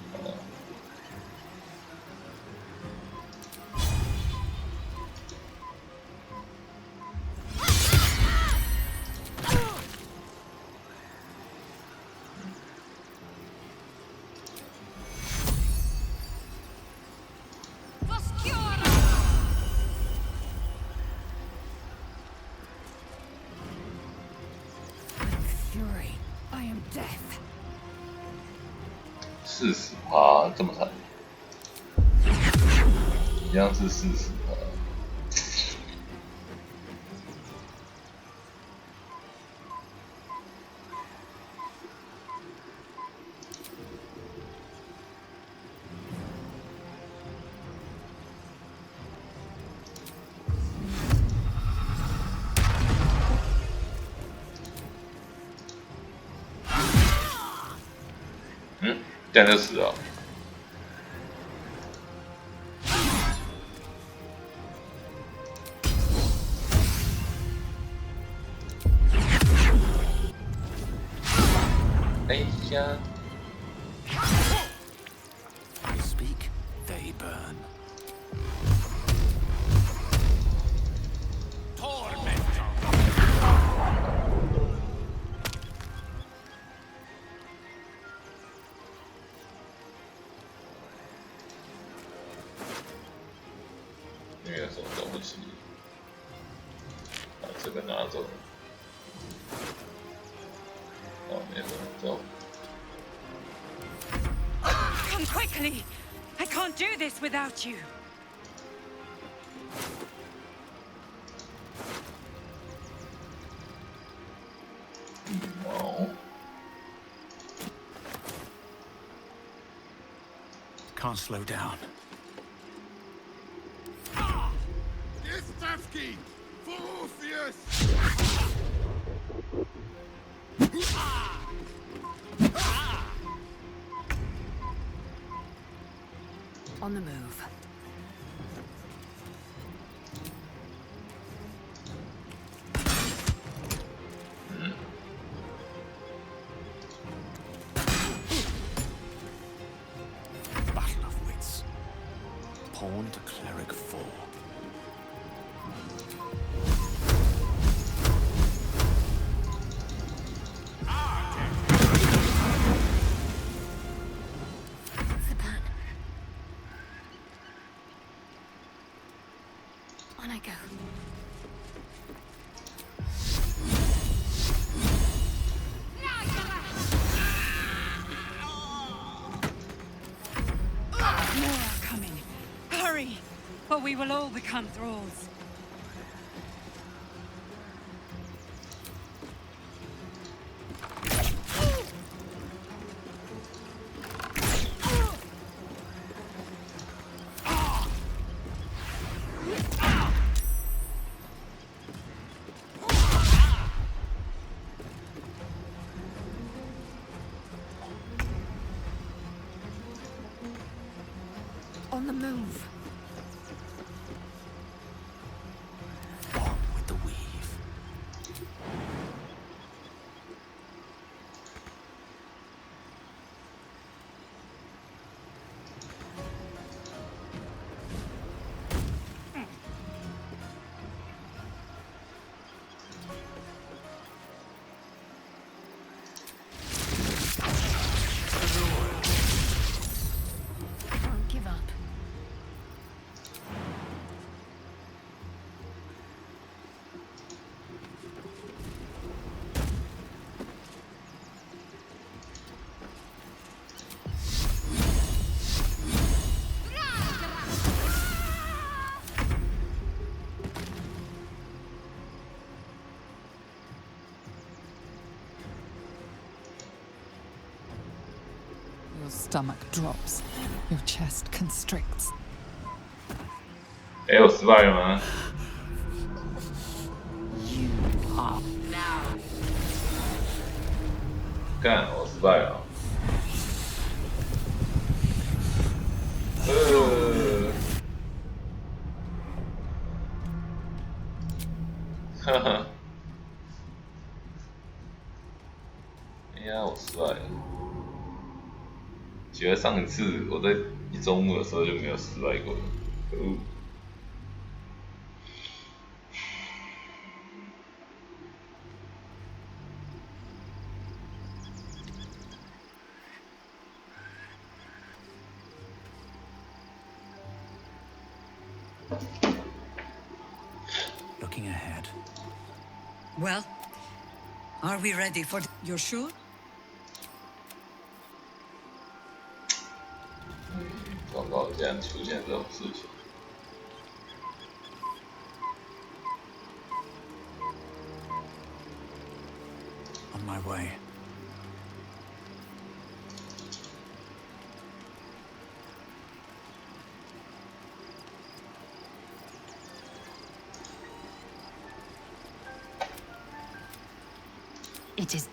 40%这么惨，一样是40%。这样就死了。哎呀！ I speak, they burn. Come quickly! I can't do this without you. No. Can't slow down. Yestavki! For Orpheus! On the move. Battle of wits. Pawn to cleric 4. What's the plan? On I go. More are coming. Hurry, or we will all become thralls. On the move. On with the weave. Can't give up. Your stomach drops. Your chest constricts. 哎，我失败了吗？ You are 干，我失败了。哈哈。哎呀，我失败了。觉得上一次我在一周目的时候就没有失败过了，可恶。looking ahead. Well, are we ready for... You're sure? 糟糕，竟然出现这种事情。On my way. It is.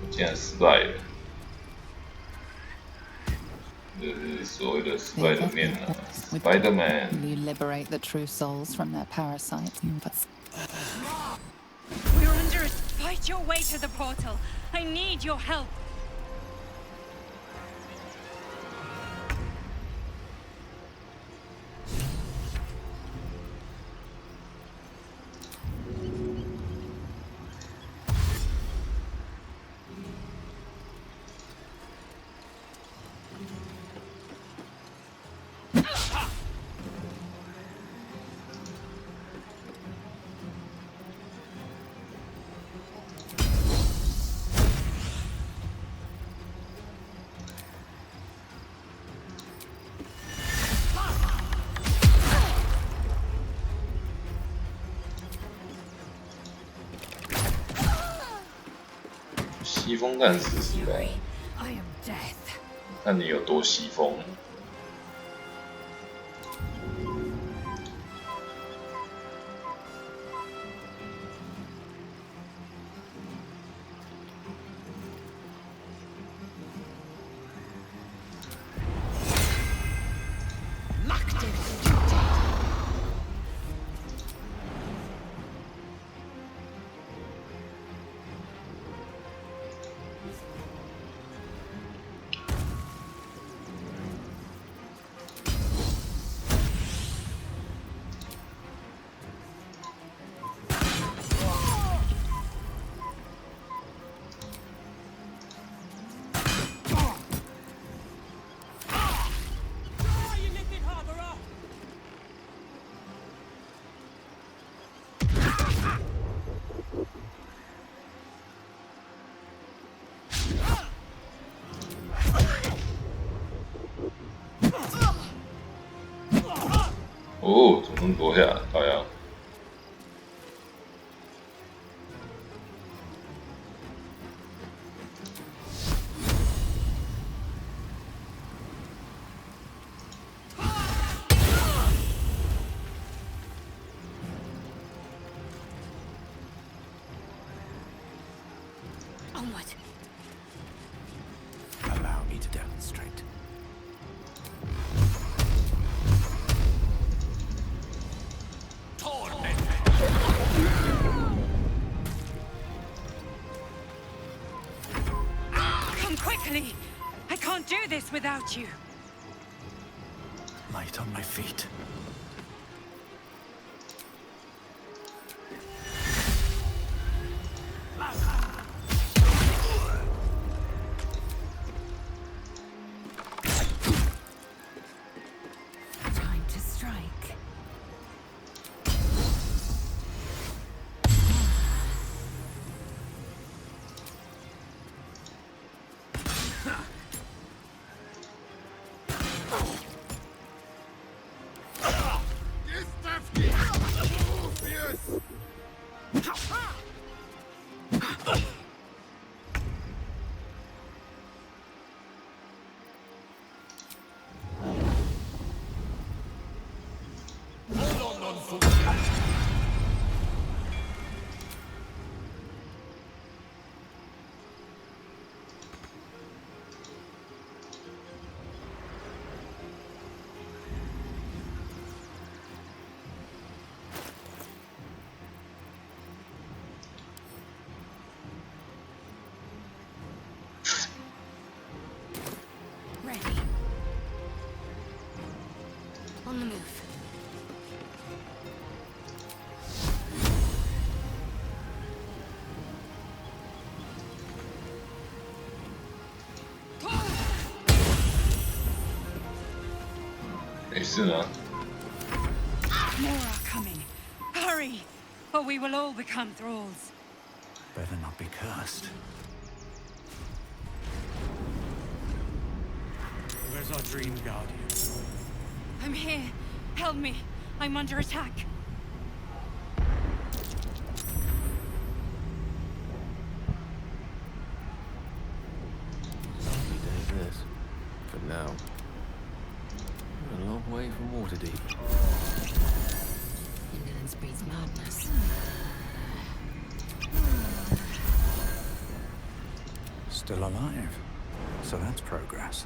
我竟然失败了。 就是所谓的失败的面啊 ，Spider-Man。 Will you liberate the true souls from their parasites? We're under it. Fight your way to the portal. I need your help.西风战士是吧？看你有多西风。哦，怎么那么多下？好呀。Onward. Allow me to demonstrate. Come quickly. I can't do this without you. Light on my feet. Time to strike. 事吗？ More are coming. Hurry, or we will all become thralls. Better not be cursed. Where's our dream guardian? I'm here. Help me. I'm under attack. Lovely day this. For now. We're a long way from Waterdeep. Ignorance breeds madness. Still alive. So that's progress.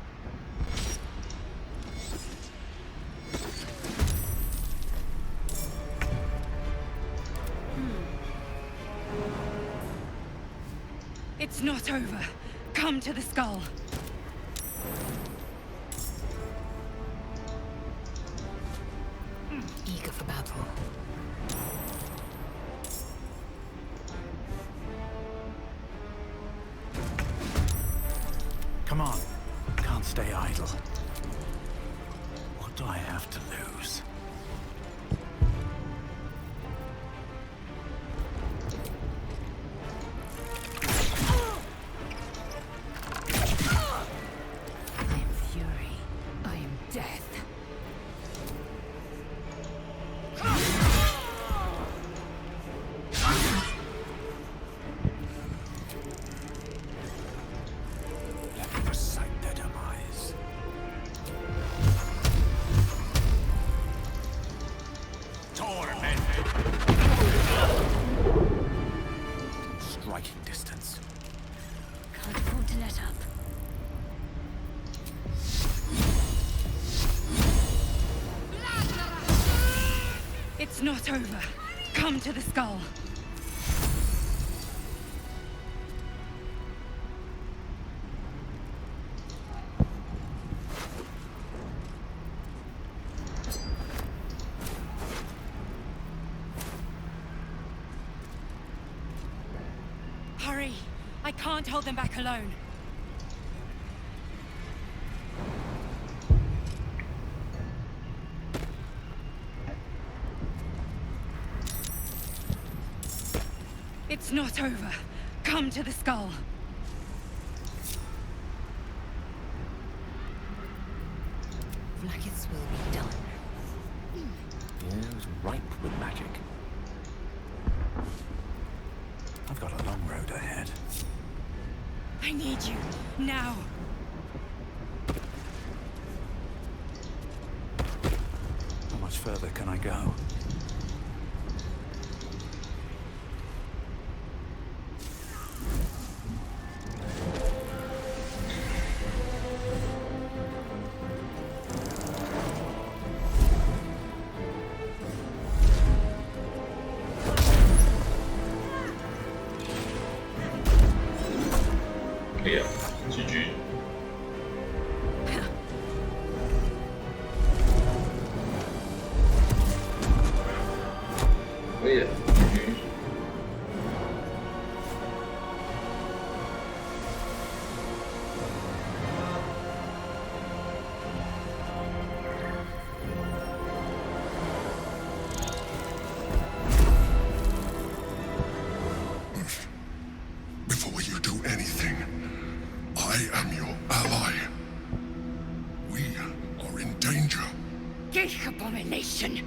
It's not over. Come to the skull. Eager for battle. Come on. Can't stay idle. What do I have to lose? I am fury. I am death. Let me recite their demise. Tormented. Striking distance. Can't afford to let up. It's not over. Come to the skull. Hurry! I can't hold them back alone. It's not over. Come to the skull. Blackets will be done. Yeah, it was ripe with magic. I've got a long road ahead. I need you. Now. How much further can I go? GG。可以了，GG。Before you do anything, I am your ally. We are in danger. Geek abomination!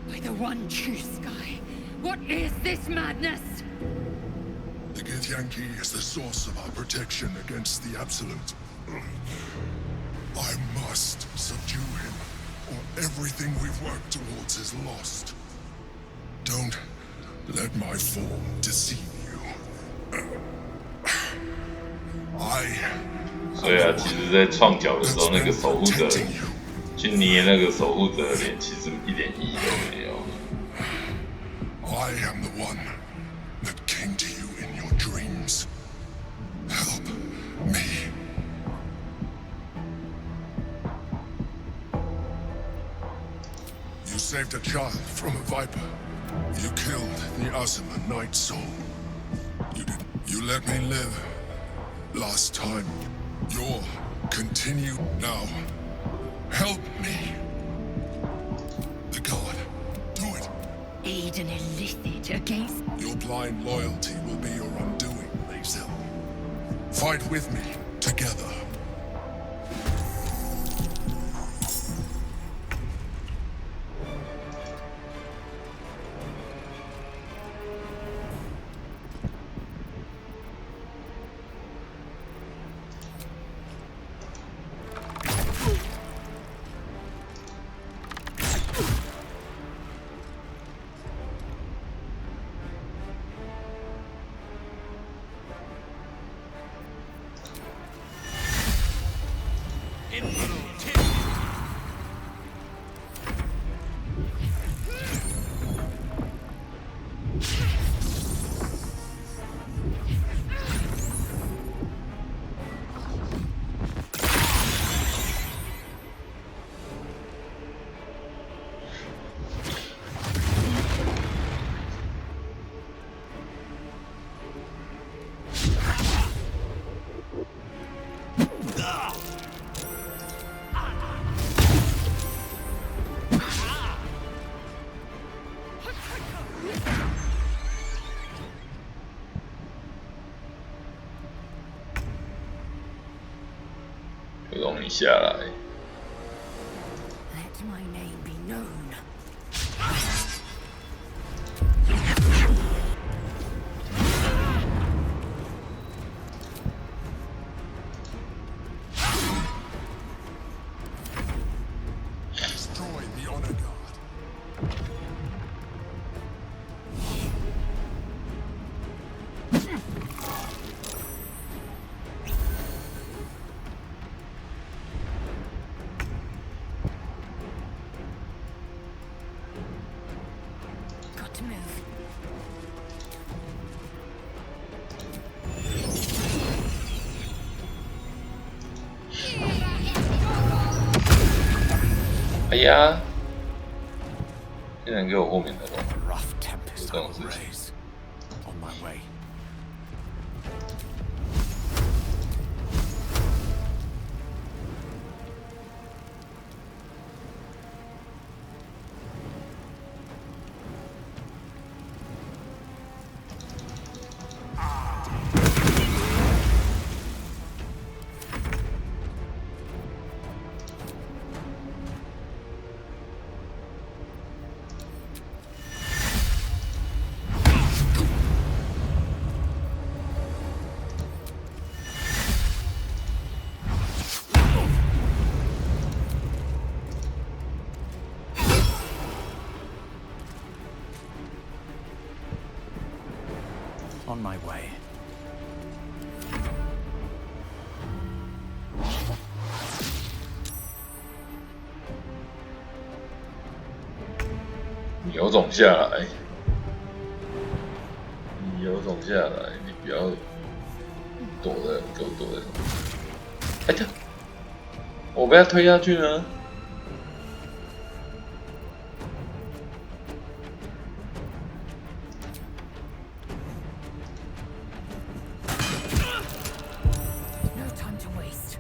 By the one true sky. What is this madness? The Githyanki is the source of our protection against the Absolute. I must subdue him, or everything we've worked towards is lost. Don't let my form deceive you. 所以啊，其实在创角的时候，那个守护者去捏那个守护者的脸，其实一点意义都没有。I am the one that came to you in your dreams. Help me. You saved a child from a viper. You killed the Asima Night Soul. You let me live. Last time. You'll continue now. Help me. aid an illicit against... Your blind loyalty will be your undoing, Lae'zel. Fight with me, together.就容你下来。 Let my name be known. Destroy the honor guard. Got to move. 哎呀！竟然给我后面的龙， Rough tempest 这种 I 事 will 情。 raise. On my way. On my way. 你有种下来！你有种下来！你不要躲着，你给我躲在什么？哎呀！我被他推下去呢。 No time to waste.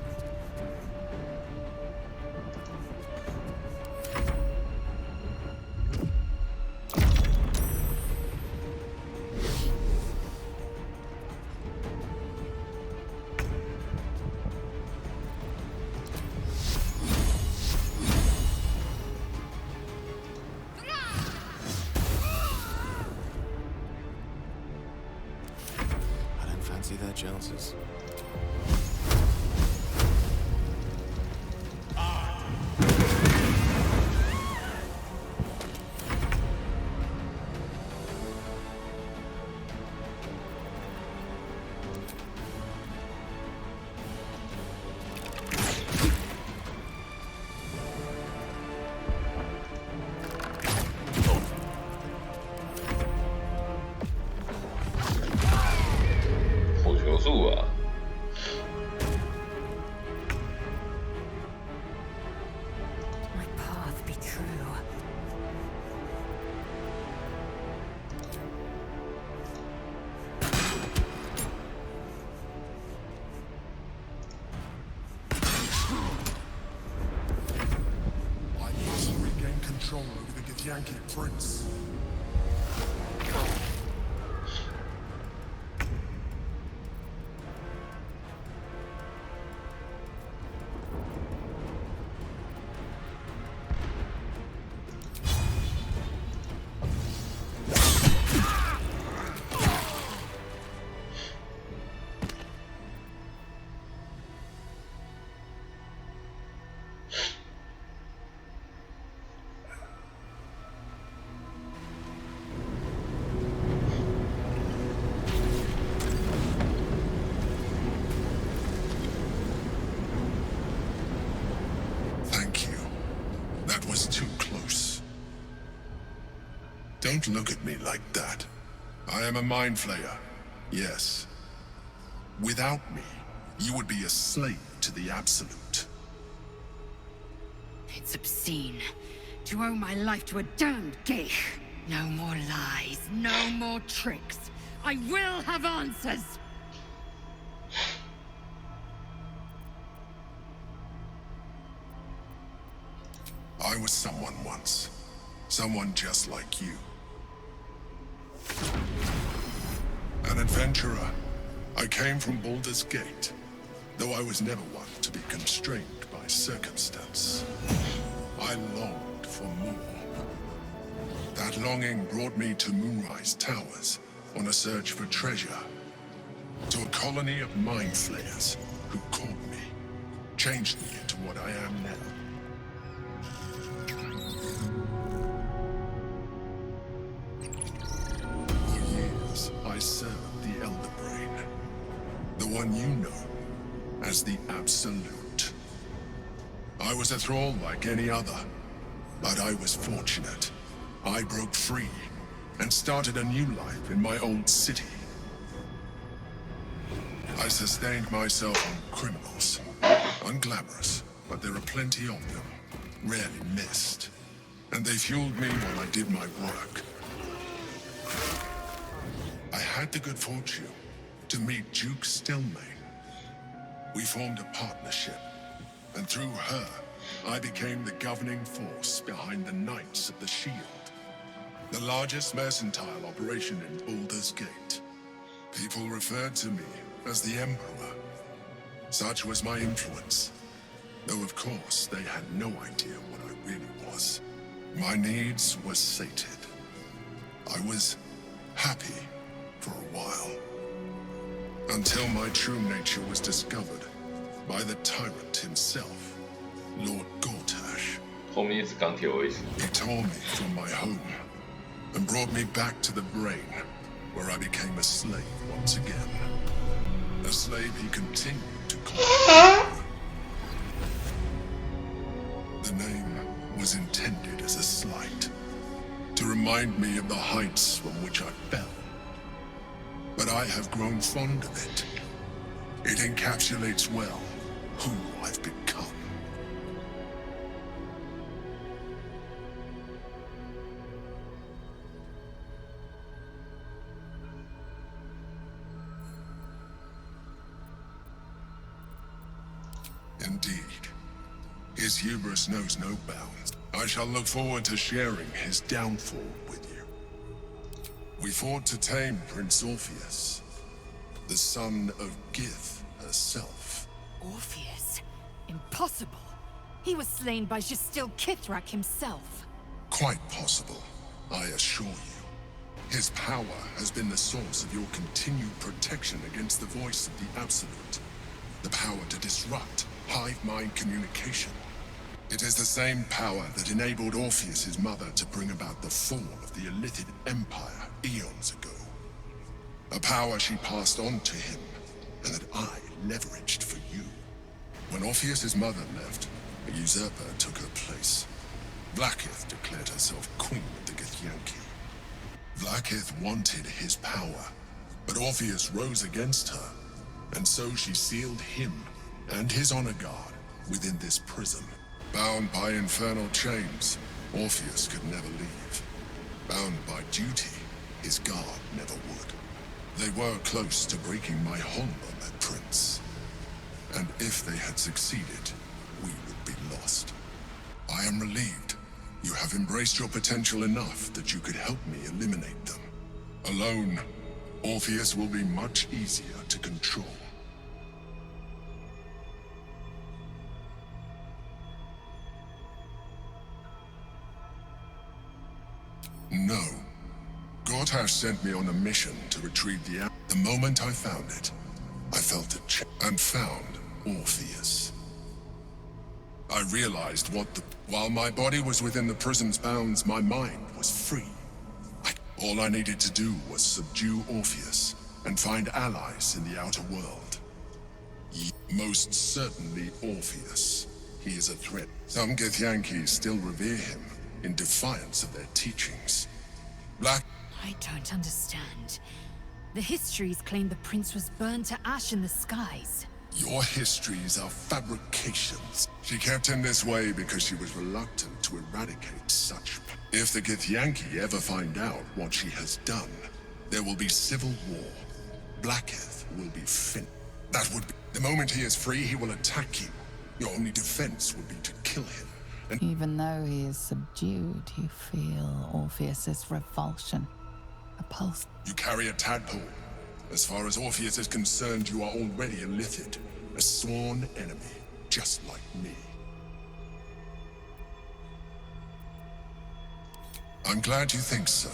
I don't fancy their chances. My path be true. I need to regain control over the Githyanki prince. Don't look at me like that. I am a mind flayer, yes. Without me, you would be a slave to the Absolute. It's obscene to owe my life to a damned geek. No more lies, no more tricks. I will have answers! I was someone once. Someone just like you. An adventurer. I came from Baldur's Gate, though I was never one to be constrained by circumstance. I longed for more. That longing brought me to Moonrise Towers on a search for treasure. To a colony of mind flayers who caught me, changed me into what I am now. I served the Elder Brain, the one you know as the Absolute. I was a thrall like any other, but I was fortunate. I broke free and started a new life in my old city. I sustained myself on criminals, unglamorous, but there are plenty of them, rarely missed, and they fueled me while I did my work. I had the good fortune to meet Duke Stelmane. We formed a partnership, and through her, I became the governing force behind the Knights of the Shield, the largest mercantile operation in Baldur's Gate. People referred to me as the Emperor. Such was my influence, though of course they had no idea what I really was. My needs were sated. I was happy for a while, until my true nature was discovered by the tyrant himself, Lord Gortash. He tore me from my home and brought me back to the Brain, where I became a slave once again. A slave he continued to call me. The name was intended as a slight, to remind me of the heights from which I fell. But I have grown fond of it. It encapsulates well who I've become. Indeed. His hubris knows no bounds. I shall look forward to sharing his downfall with you. We fought to tame Prince Orpheus, the son of Gith herself. Orpheus? Impossible. He was slain by Justil Kithrak himself. Quite possible, I assure you. His power has been the source of your continued protection against the voice of the Absolute. The power to disrupt hive mind communication. It is the same power that enabled Orpheus's mother to bring about the fall of the Illithid Empire eons ago. A power she passed on to him, and that I leveraged for you. When Orpheus's mother left, a usurper took her place. Vlaakith declared herself queen of the Githyanki. Vlaakith wanted his power, but Orpheus rose against her, and so she sealed him and his honor guard within this prison. Bound by infernal chains, Orpheus could never leave. Bound by duty, his guard never would. They were close to breaking my hold on that prince. And if they had succeeded, we would be lost. I am relieved. You have embraced your potential enough that you could help me eliminate them. Alone, Orpheus will be much easier to control. No. God has sent me on a mission to retrieve the... The moment I found it, I felt it and found Orpheus. I realized while my body was within the prison's bounds, my mind was free. All I needed to do was subdue Orpheus and find allies in the outer world. Most certainly Orpheus. He is a threat. Some Githyanki still revere him in defiance of their teachings. I don't understand. The histories claim the prince was burned to ash in the skies. Your histories are fabrications. She kept him this way because she was reluctant to eradicate such. If the Githyanki ever find out what she has done, there will be civil war. Blackheath will be finished. That would be... The moment he is free, he will attack you. Your only defense would be to kill him. And even though he is subdued, you feel Orpheus's revulsion. A pulse. You carry a tadpole. As far as Orpheus is concerned, you are already a Lithid, a sworn enemy, just like me. I'm glad you think so.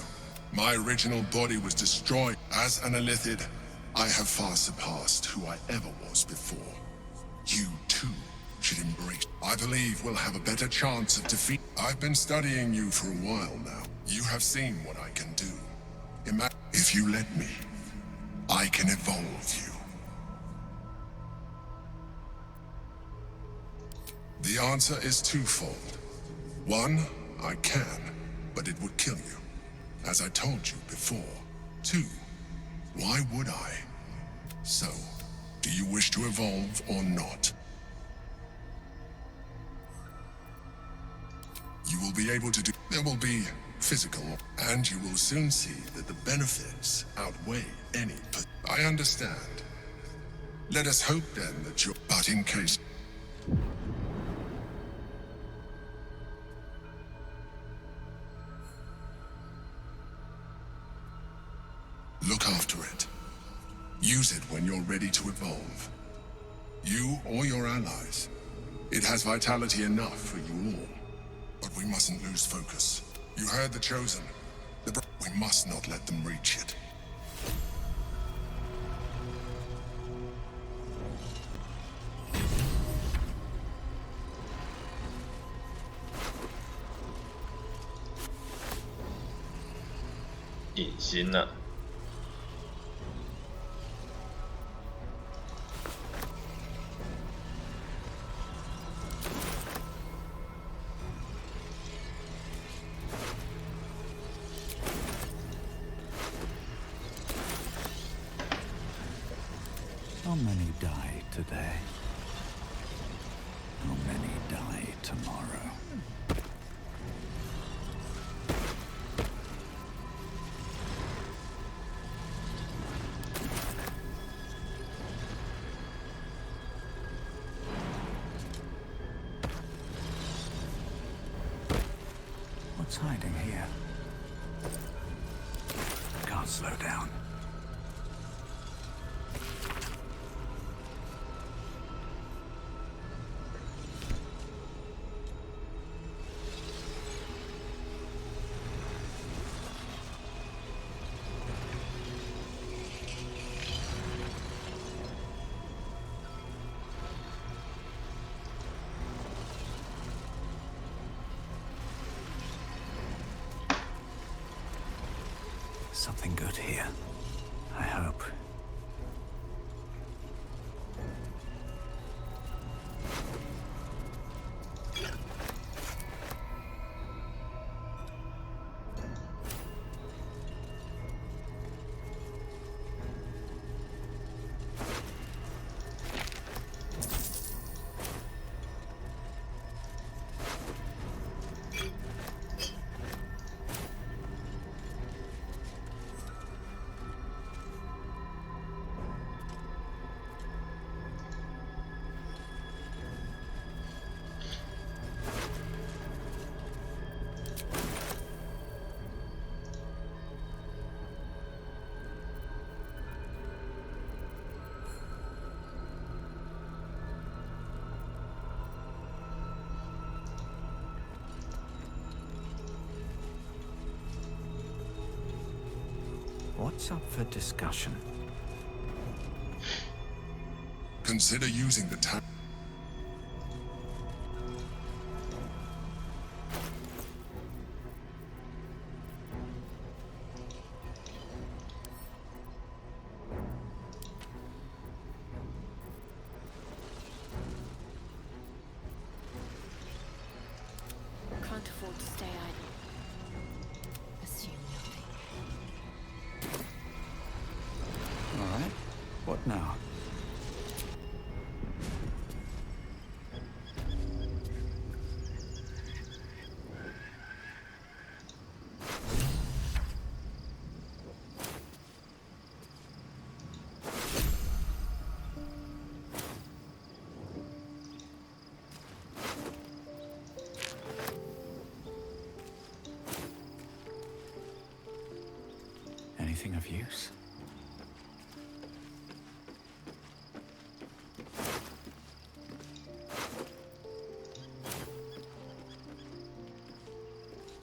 My original body was destroyed. As an Illithid, I have far surpassed who I ever was before. You, too, should embrace. I believe we'll have a better chance of defeat. I've been studying you for a while now. You have seen what I can do. If you let me, I can evolve you. The answer is twofold. One, I can, but it would kill you, as I told you before. Two, why would I? So, do you wish to evolve or not? You will be able to do... There will be physical, and you will soon see that the benefits outweigh any... I understand. Let us hope then that you're... But in case... Look after it. Use it when you're ready to evolve. You or your allies. It has vitality enough for you all. But we mustn't lose focus. You heard the Chosen. We must not let them reach it.隐心啊。How many die today? How many die tomorrow? What's hiding here? Can't slow down. Something good here, I hope. What's up for discussion? Consider using the time. Can't afford to stay idle. Assume nothing. All right. What now? Anything of use?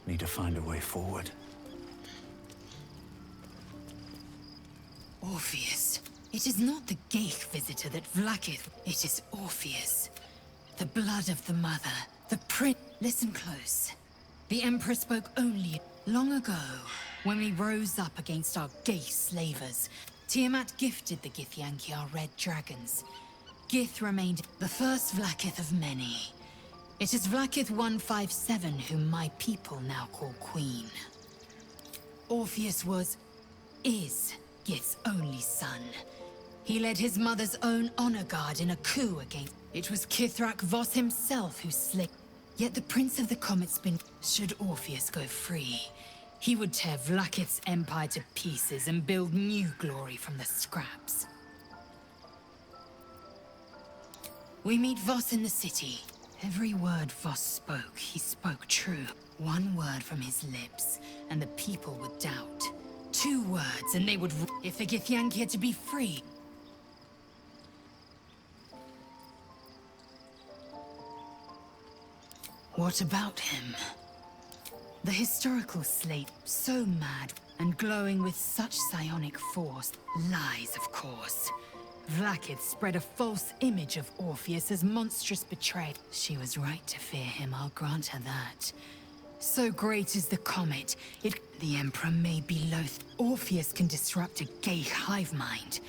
Need to find a way forward. Orpheus. It is not the Geich visitor that Vlaakith. It is Orpheus. The blood of the mother. The prince. Listen close. The Emperor spoke only long ago, when we rose up against our Geich slavers. Tiamat gifted the Githyanki our red dragons. Gith remained the first Vlaakith of many. It is Vlaakith 157 whom my people now call Queen. Orpheus is Gith's only son. He led his mother's own honor guard in a coup against... It was Kithrak Voss himself who slayed. Yet the Prince of the Comet's been... Should Orpheus go free, he would tear Vlaakith's empire to pieces and build new glory from the scraps. We meet Voss in the city. Every word Voss spoke, he spoke true. One word from his lips, and the people would doubt. 2 words, and they would... If the Githyanki are to be free... What about him? The historical slate, so mad and glowing with such psionic force. Lies, of course. Vlaakith spread a false image of Orpheus as monstrous betrayal. She was right to fear him, I'll grant her that. So great is the comet, the Emperor may be loath. Orpheus can disrupt a Geich hive mind.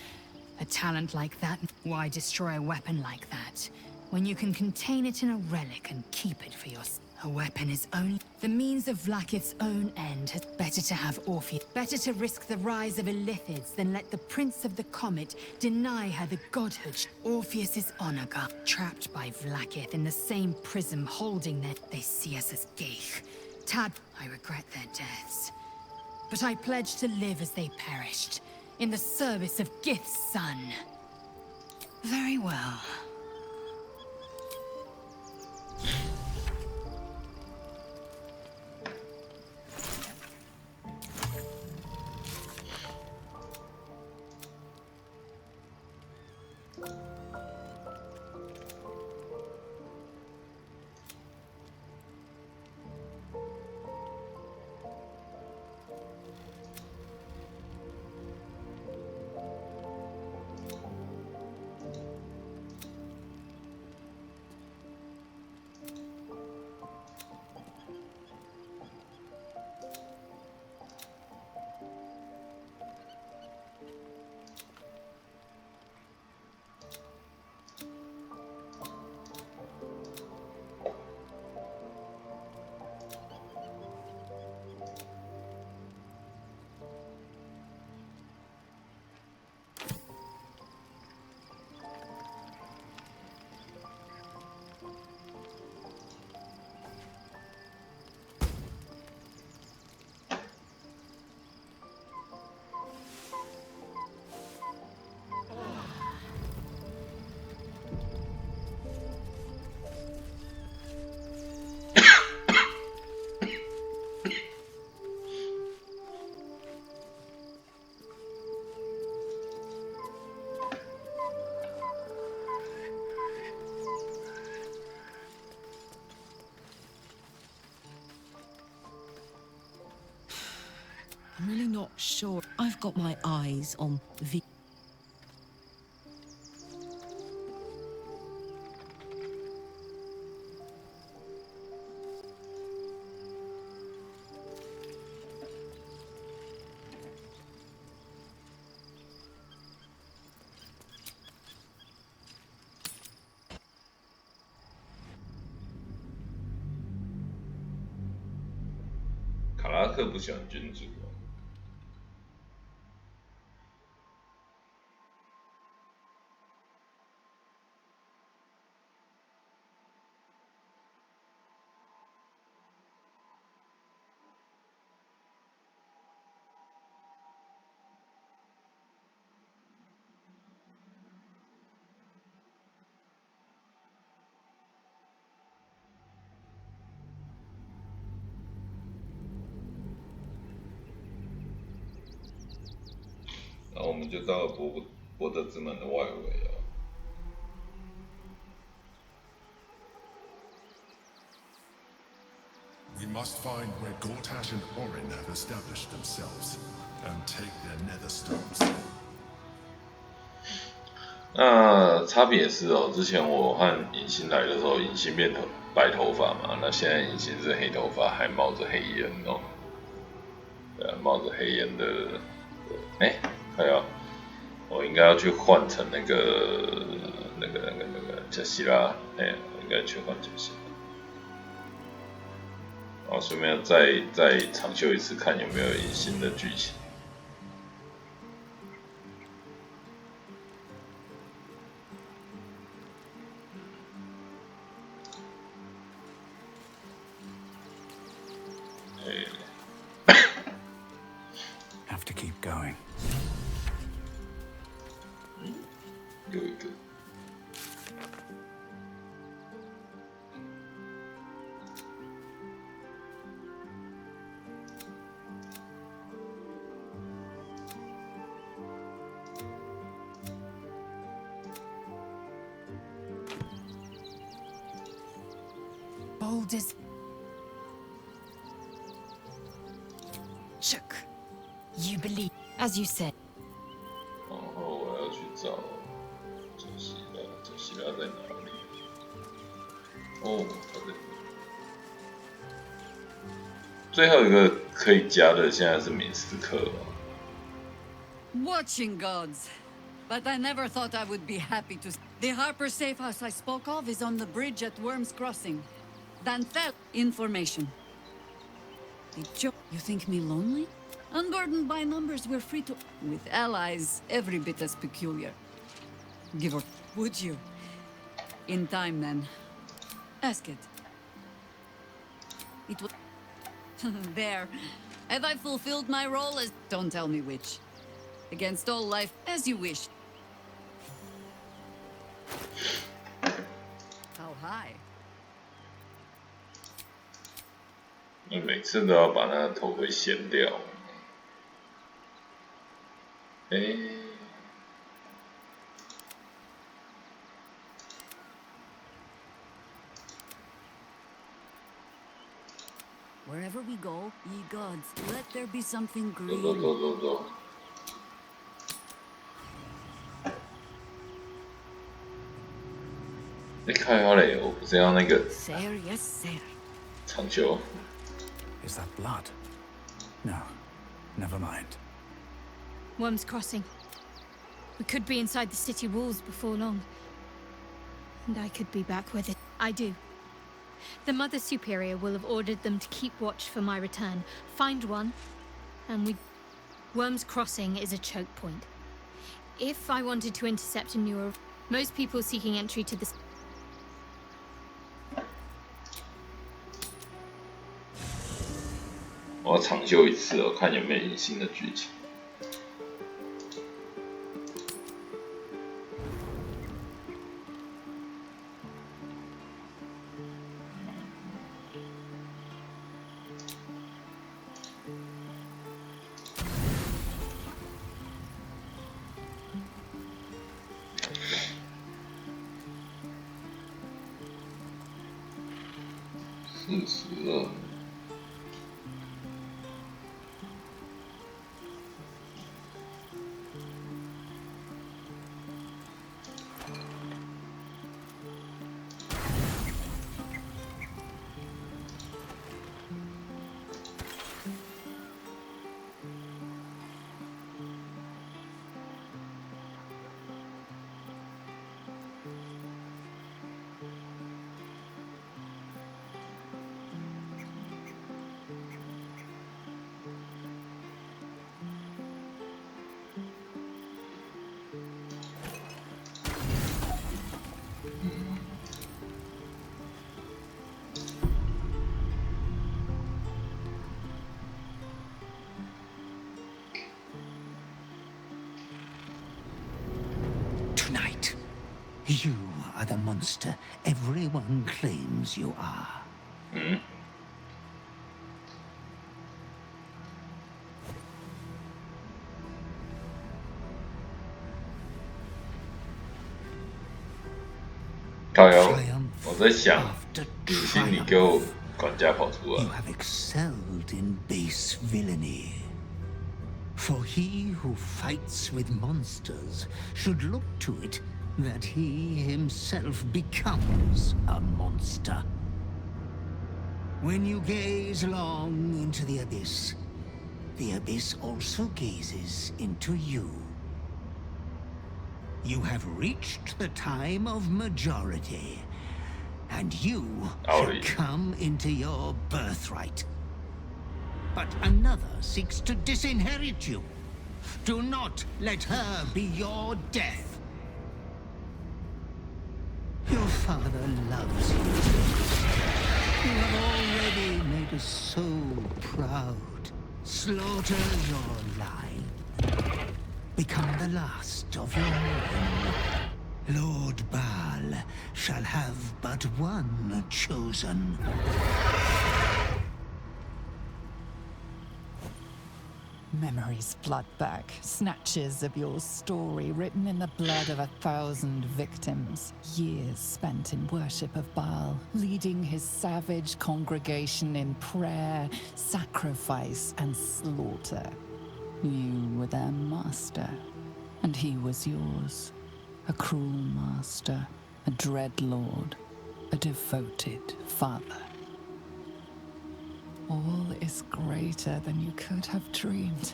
A talent like that, why destroy a weapon like that? When you can contain it in a relic and keep it for yourself. A weapon is only the means of Vlaakith's own end. Better to have Orpheus. Better to risk the rise of Illithids than let the Prince of the Comet deny her the godhood. Orpheus's honor guard, trapped by Vlaakith in the same prism holding their... They see us as Geich. I regret their deaths. But I pledge to live as they perished, in the service of Gith's son. Very well. I'm really not sure. I've got my eyes on the. 卡拉克不喜欢君主哦。然后我们就到了柏德之门的外围哦。We must find where Gortash and Orin have established themselves, and take their nether stones. 那差别是哦，之前我和影星来的时候，影星变白头发嘛，那现在影星是黑头发，还冒着黑烟哦。对啊，冒着黑烟的，还有，我应该要去换成那个加西拉，我应该去换加西拉。然后顺便再长修一次，看有没有影星的剧情。Have to keep going. 有一个。Bold as shook. You believe, as you said. 然后我要去找加西拉，加西拉在哪里？哦，他在。最后一个可以加的现在是明斯克哦。Watching gods. But I never thought I would be happy to. The Harper safe house I spoke of is on the bridge at Worm's Crossing. Danthel information. You think me lonely? Unburdened by numbers, we're free to. With allies, every bit as peculiar. Give or. Would you? In time, then. Ask it. It was. There. Have I fulfilled my role as. Don't tell me which. Against all life, as you wish. How high? 你每次都要把那个头盔掀掉。Wherever we go, ye gods, let there be something 走 green. 走走走走。靠腰嘞，我不是要那个 Sir, yes, sir. 长球。Is that blood? No, never mind. Worm's Crossing. We could be inside the city walls before long. And I could be back with it. I do. The Mother Superior will have ordered them to keep watch for my return. Find one, and we... Worm's Crossing is a choke point. If I wanted to intercept a newer... Most people seeking entry to this... 我要长修一次哦，看有没有隐形的剧情。42。You are the monster everyone claims you are. 靠腰，我在想，你心里给我管家跑出来。You have excelled in base villainy. For he who fights with monsters should look to it that he himself becomes a monster. When you gaze long into the abyss also gazes into you. You have reached the time of majority, and you should come into your birthright. But another seeks to disinherit you. Do not let her be your death. Your father loves you. You have already made us so proud. Slaughter your line. Become the last of your own. Lord Baal shall have but one chosen. Memories flood back, snatches of your story written in the blood of 1,000 victims. Years spent in worship of Baal, leading his savage congregation in prayer, sacrifice, and slaughter. You were their master, and he was yours. A cruel master, a dread lord, a devoted father. All is greater than you could have dreamed.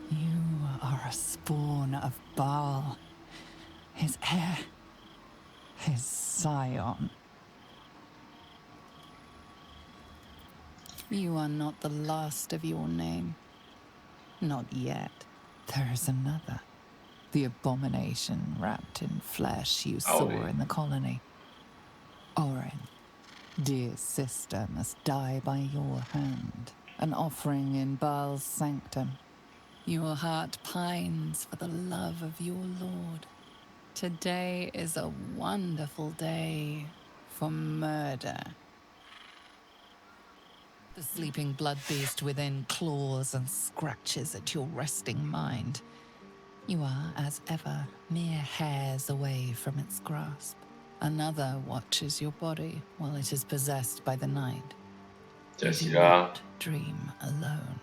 You are a spawn of Baal, his heir, his scion. You are not the last of your name. Not yet. There is another. The abomination wrapped in flesh you saw in the colony. Orin. Dear sister must die by your hand, an offering in Baal's sanctum. Your heart pines for the love of your lord. Today is a wonderful day for murder. The sleeping blood beast within claws and scratches at your resting mind. You are, as ever, mere hairs away from its grasp. Another watches your body while it is possessed by the night. You do not dream alone.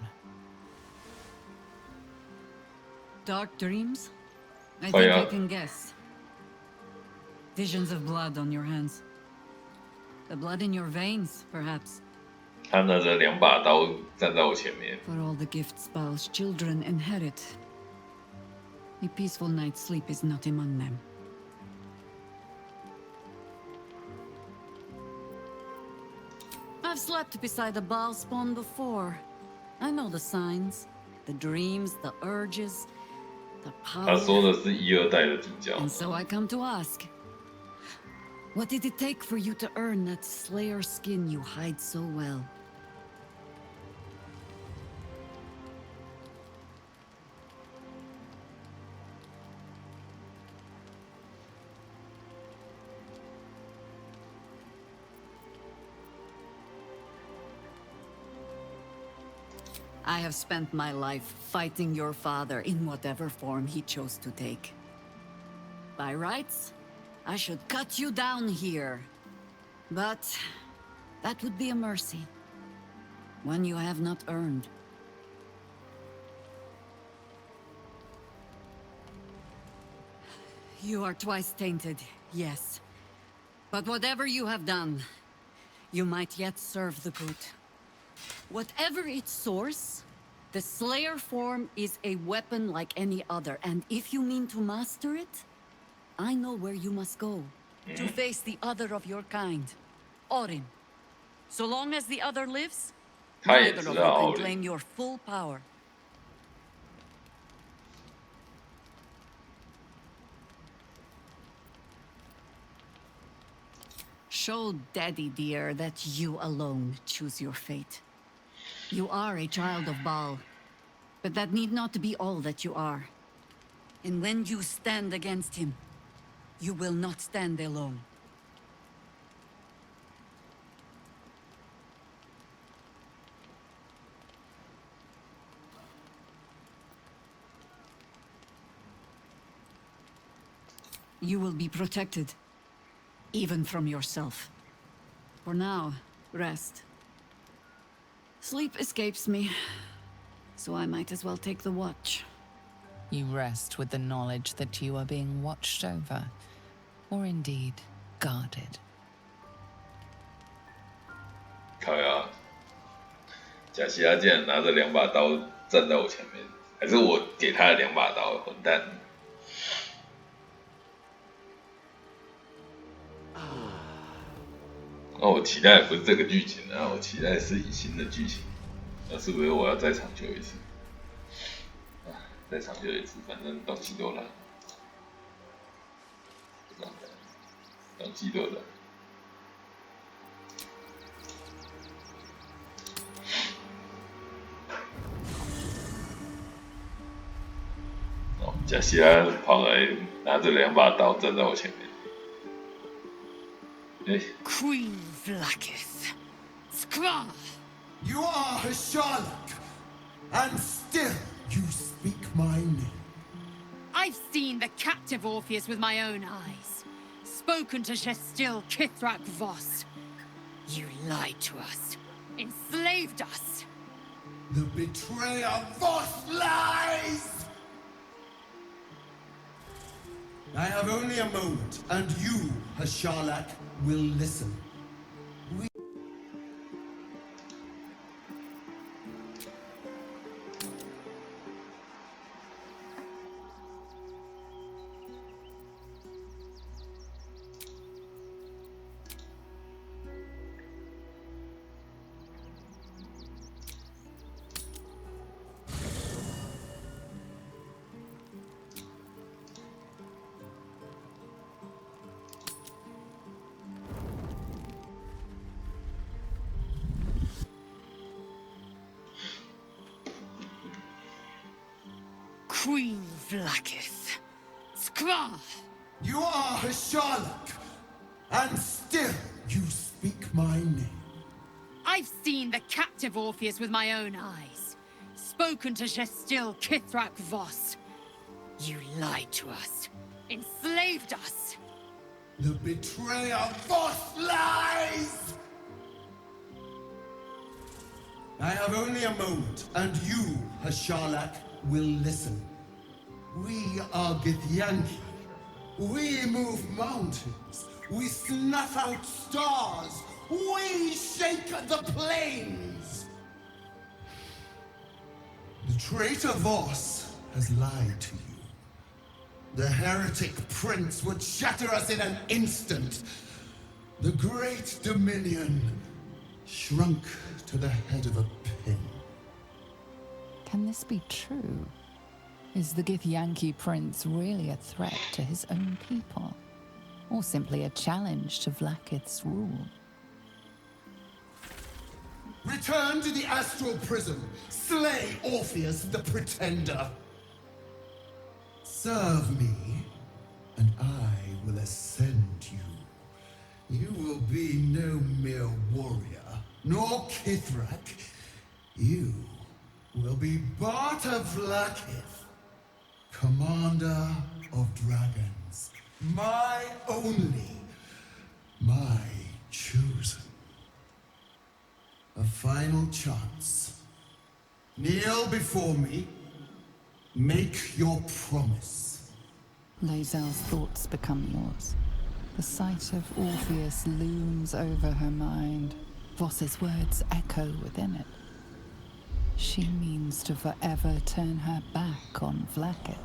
Dark dreams? I think I can guess. Visions of blood on your hands. The blood in your veins, perhaps. 他拿着2把刀站在我前面。 For all the gifts Baal's children inherit, a peaceful night's sleep is not among them. I've slept beside a Baal spawn before. I know the signs, the dreams, the urges, the power. 他说的是1、2代的主角。 And so I come to ask, what did it take for you to earn that Slayer skin you hide so well? I have spent my life fighting your father in whatever form he chose to take. By rights, I should cut you down here. But that would be a mercy. One you have not earned. You are twice tainted, yes. But whatever you have done, you might yet serve the good. Whatever its source, the Slayer form is a weapon like any other, and if you mean to master it, I know where you must go. To face the other of your kind, Orin. So long as the other lives, neither of you can claim your full power. Show Daddy dear that you alone choose your fate. You are a child of Baal, but that need not be all that you are. And when you stand against him, You will not stand alone. You will be protected, even from yourself. For now, rest. Sleep escapes me, so I might as well take the watch. You rest with the knowledge that you are being watched over, or indeed guarded. 靠呀！贾西拉竟然拿着2把刀站在我前面，还是我给他的2把刀，混蛋！我期待的不是这个剧情啊，我期待的是以新的剧情。那是不是我要再长久一次？再长久一次，反正到季都来，到季都来。贾西拉跑来，拿着2把刀站在我前面。Queen Vlaakith, Skra! You are her Sherlock, and still you speak my name. I've seen the captive Orpheus with my own eyes. Spoken to Shestil Kithrak Voss. You lied to us. Enslaved us. The betrayer Voss lies! I have only a moment, and you, her Sherlock, will listen. Queen Vlaakith, Skra! You are her Sherlock, and still you speak my name. I've seen the captive Orpheus with my own eyes. Spoken to Shestil Kithrak Voss. You lied to us. Enslaved us. The betrayer Voss lies! I have only a moment, and you, her Sherlock, will listen. We are Githyanki. We move mountains. We snuff out stars. We shake the plains. The traitor Voss has lied to you. The heretic prince would shatter us in an instant. The great dominion shrunk to the head of a pin. Can this be true? Is the Githyanki prince really a threat to his own people? Or simply a challenge to Vlaakith's rule? Return to the astral prism. Slay Orpheus the Pretender. Serve me, and I will ascend you. You will be no mere warrior, nor Kithrak. You will be Barta Vlaakith, commander of dragons. My only, my chosen. A final chance. Kneel before me. Make your promise. Lae'zel's thoughts become yours. The sight of Orpheus looms over her mind. Voss's words echo within it. She means to forever turn her back on Vlaakith.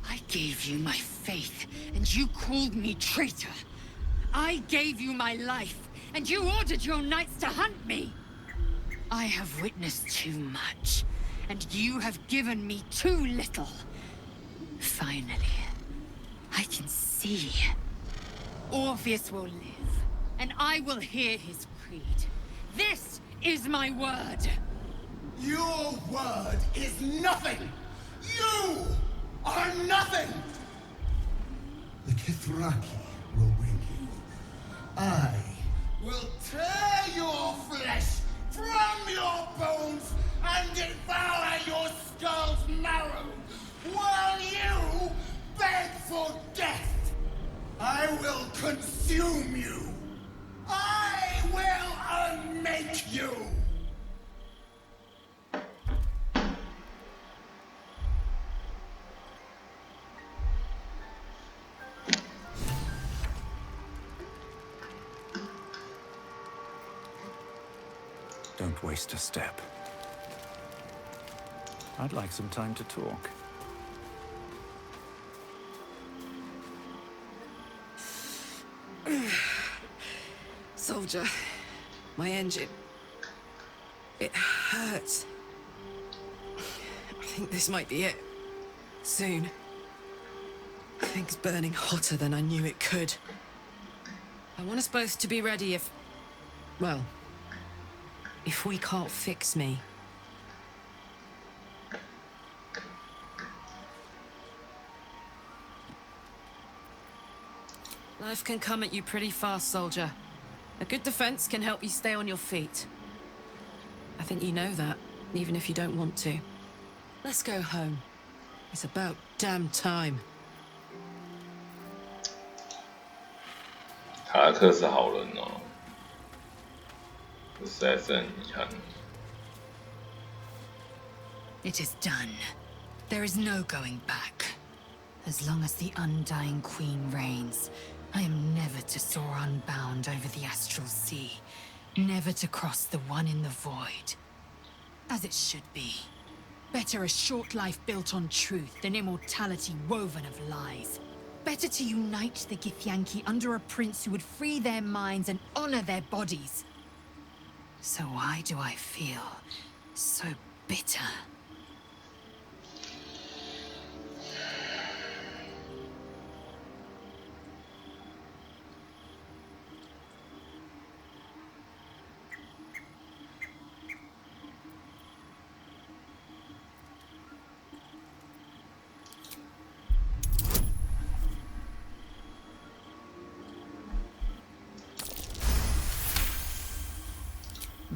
I gave you my faith, and you called me traitor. I gave you my life, and you ordered your knights to hunt me. I have witnessed too much, and you have given me too little. Finally, I can see. Orpheus will live, and I will hear his creed. This is my word. Your word is nothing! You are nothing! The Kithraki will bring you. I will tear your flesh from your bones and devour your skull's marrow while you beg for death. I will consume you. I will unmake you. Don't waste a step. I'd like some time to talk. Soldier, my engine. It hurts. I think this might be it. Soon. Things burning hotter than I knew it could. I want us both to be ready if... well, if we can't fix me. Life can come at you pretty fast, soldier. A good defense can help you stay on your feet. I think you know that, even if you don't want to. Let's go home. It's about damn time. 卡克是好人哦，这实在是很遗憾。 It is done. There is no going back. As long as the undying queen reigns, I am never to soar unbound over the astral sea, never to cross the one in the void. As it should be. Better a short life built on truth than immortality woven of lies. Better to unite the Githyanki under a prince who would free their minds and honor their bodies. So why do I feel so bitter?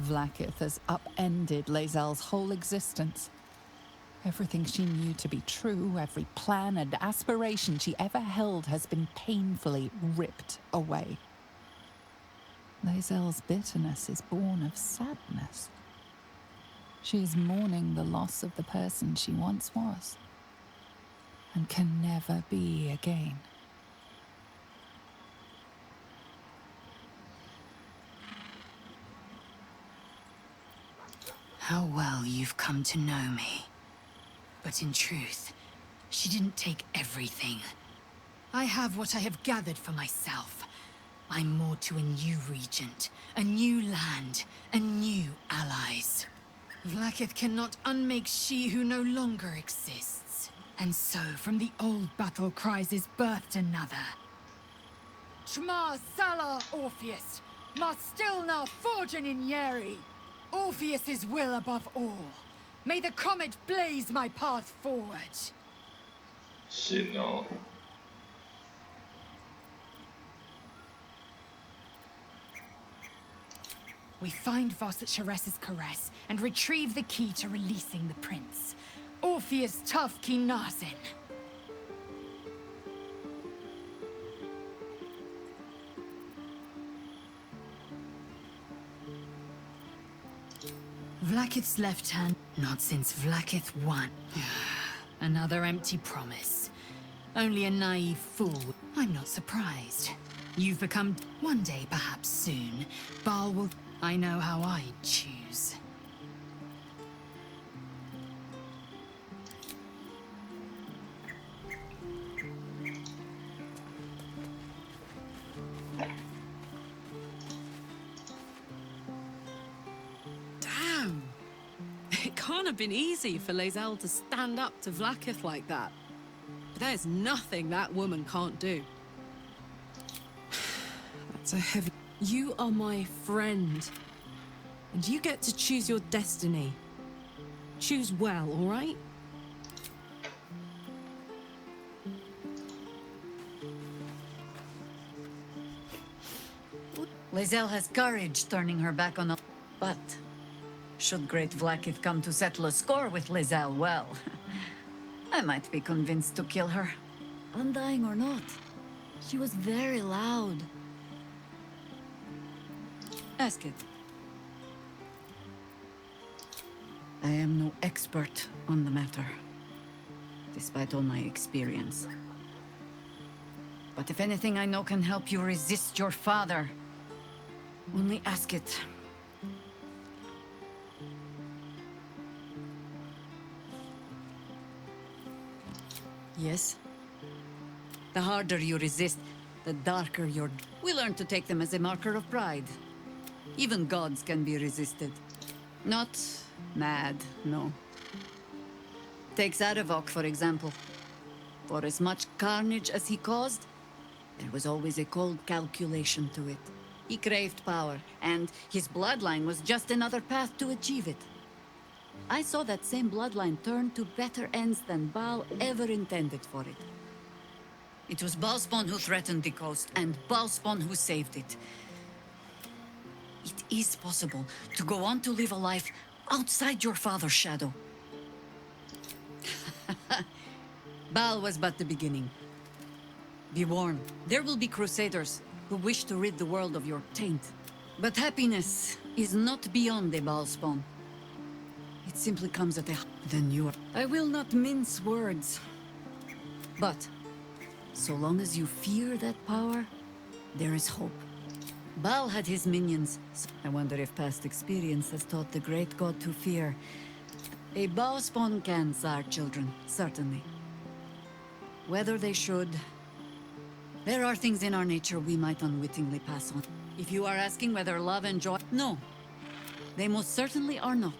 Vlaakith has upended Lae'zel's whole existence. Everything she knew to be true, every plan and aspiration she ever held has been painfully ripped away. Lae'zel's bitterness is born of sadness. She is mourning the loss of the person she once was, and can never be again. How well you've come to know me. But in truth, she didn't take everything. I have what I have gathered for myself. I'm moored to a new regent, a new land, and new allies. Vlaakith cannot unmake she who no longer exists. And so, from the old battle cries is birthed another. Shma Salar Orpheus, Marstilna Forgen in Yeri. Orpheus's will above all. May the comet blaze my path forward. 行哦。 We find Voss at Sheres's caress and retrieve the key to releasing the prince. Orpheus tough Kinazin. Vlaakith's left hand, not since Vlaakith won. Another empty promise. Only a naive fool. I'm not surprised. You've become... One day, perhaps soon, Baal will... I know how I'd choose. Damn! It can't have been easy for Lae'zel to stand up to Vlaakith like that. But there's nothing that woman can't do. That's a heavy... You are my friend. And you get to choose your destiny. Choose well, all right? Lae'zel has courage turning her back on... But should great Vlaakith come to settle a score with Lae'zel, well, I might be convinced to kill her. Undying or not, she was very loud. Ask it. I am no expert on the matter, despite all my experience. But if anything I know can help you resist your father, only ask it. Yes? The harder you resist, the darker your... We learn to take them as a marker of pride. Even gods can be resisted. Not mad, no. Take Zarevok, for example. For as much carnage as he caused, there was always a cold calculation to it. He craved power, and his bloodline was just another path to achieve it. I saw that same bloodline turn to better ends than Baal ever intended for it. It was Baalspawn who threatened the coast, and Baalspawn who saved it. It is possible to go on to live a life outside your father's shadow. Baal was but the beginning. Be warned, there will be crusaders who wish to rid the world of your taint. But happiness is not beyond the Baalspawn. It simply comes at a... Then you are... I will not mince words. But, so long as you fear that power, there is hope. Baal had his minions. I wonder if past experience has taught the great god to fear. A Baalspawn can tsar children, certainly. Whether they should... There are things in our nature we might unwittingly pass on. If you are asking whether love and joy... No. They most certainly are not.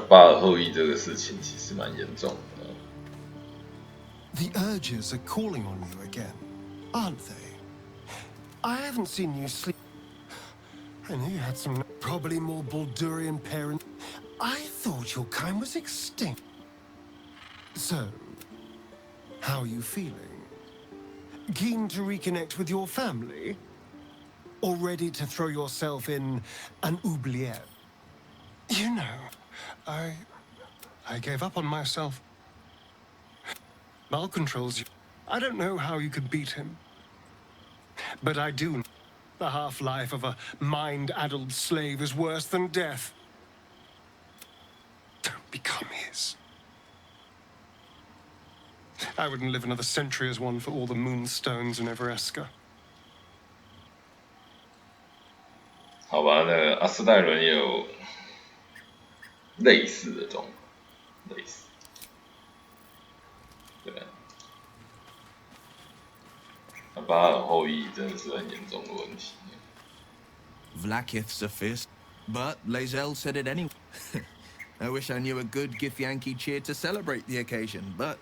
巴尔后裔这个事情其实蛮严重的。The urges are calling on you again, aren't they? I haven't seen you sleep. I knew you had some probably more Baldurian parents. I thought your kind was extinct. So, how are you feeling? Keen to reconnect with your family? Or ready to throw yourself in an oubliette? You know, I gave up on myself. Baal controls you. I don't know how you could beat him. But I do know the half-life of a mind-addled slave is worse than death. Don't become his. I wouldn't live another century as one for all the moonstones in Everesca. 好吧，那个阿斯戴伦也有类似的状况，类似，对啊，那巴尔后裔真的是很严重的问题。Vlaakith's a fist, but Lae'zel said it anyway. I wish I knew a good Githyanki cheer to celebrate the occasion, but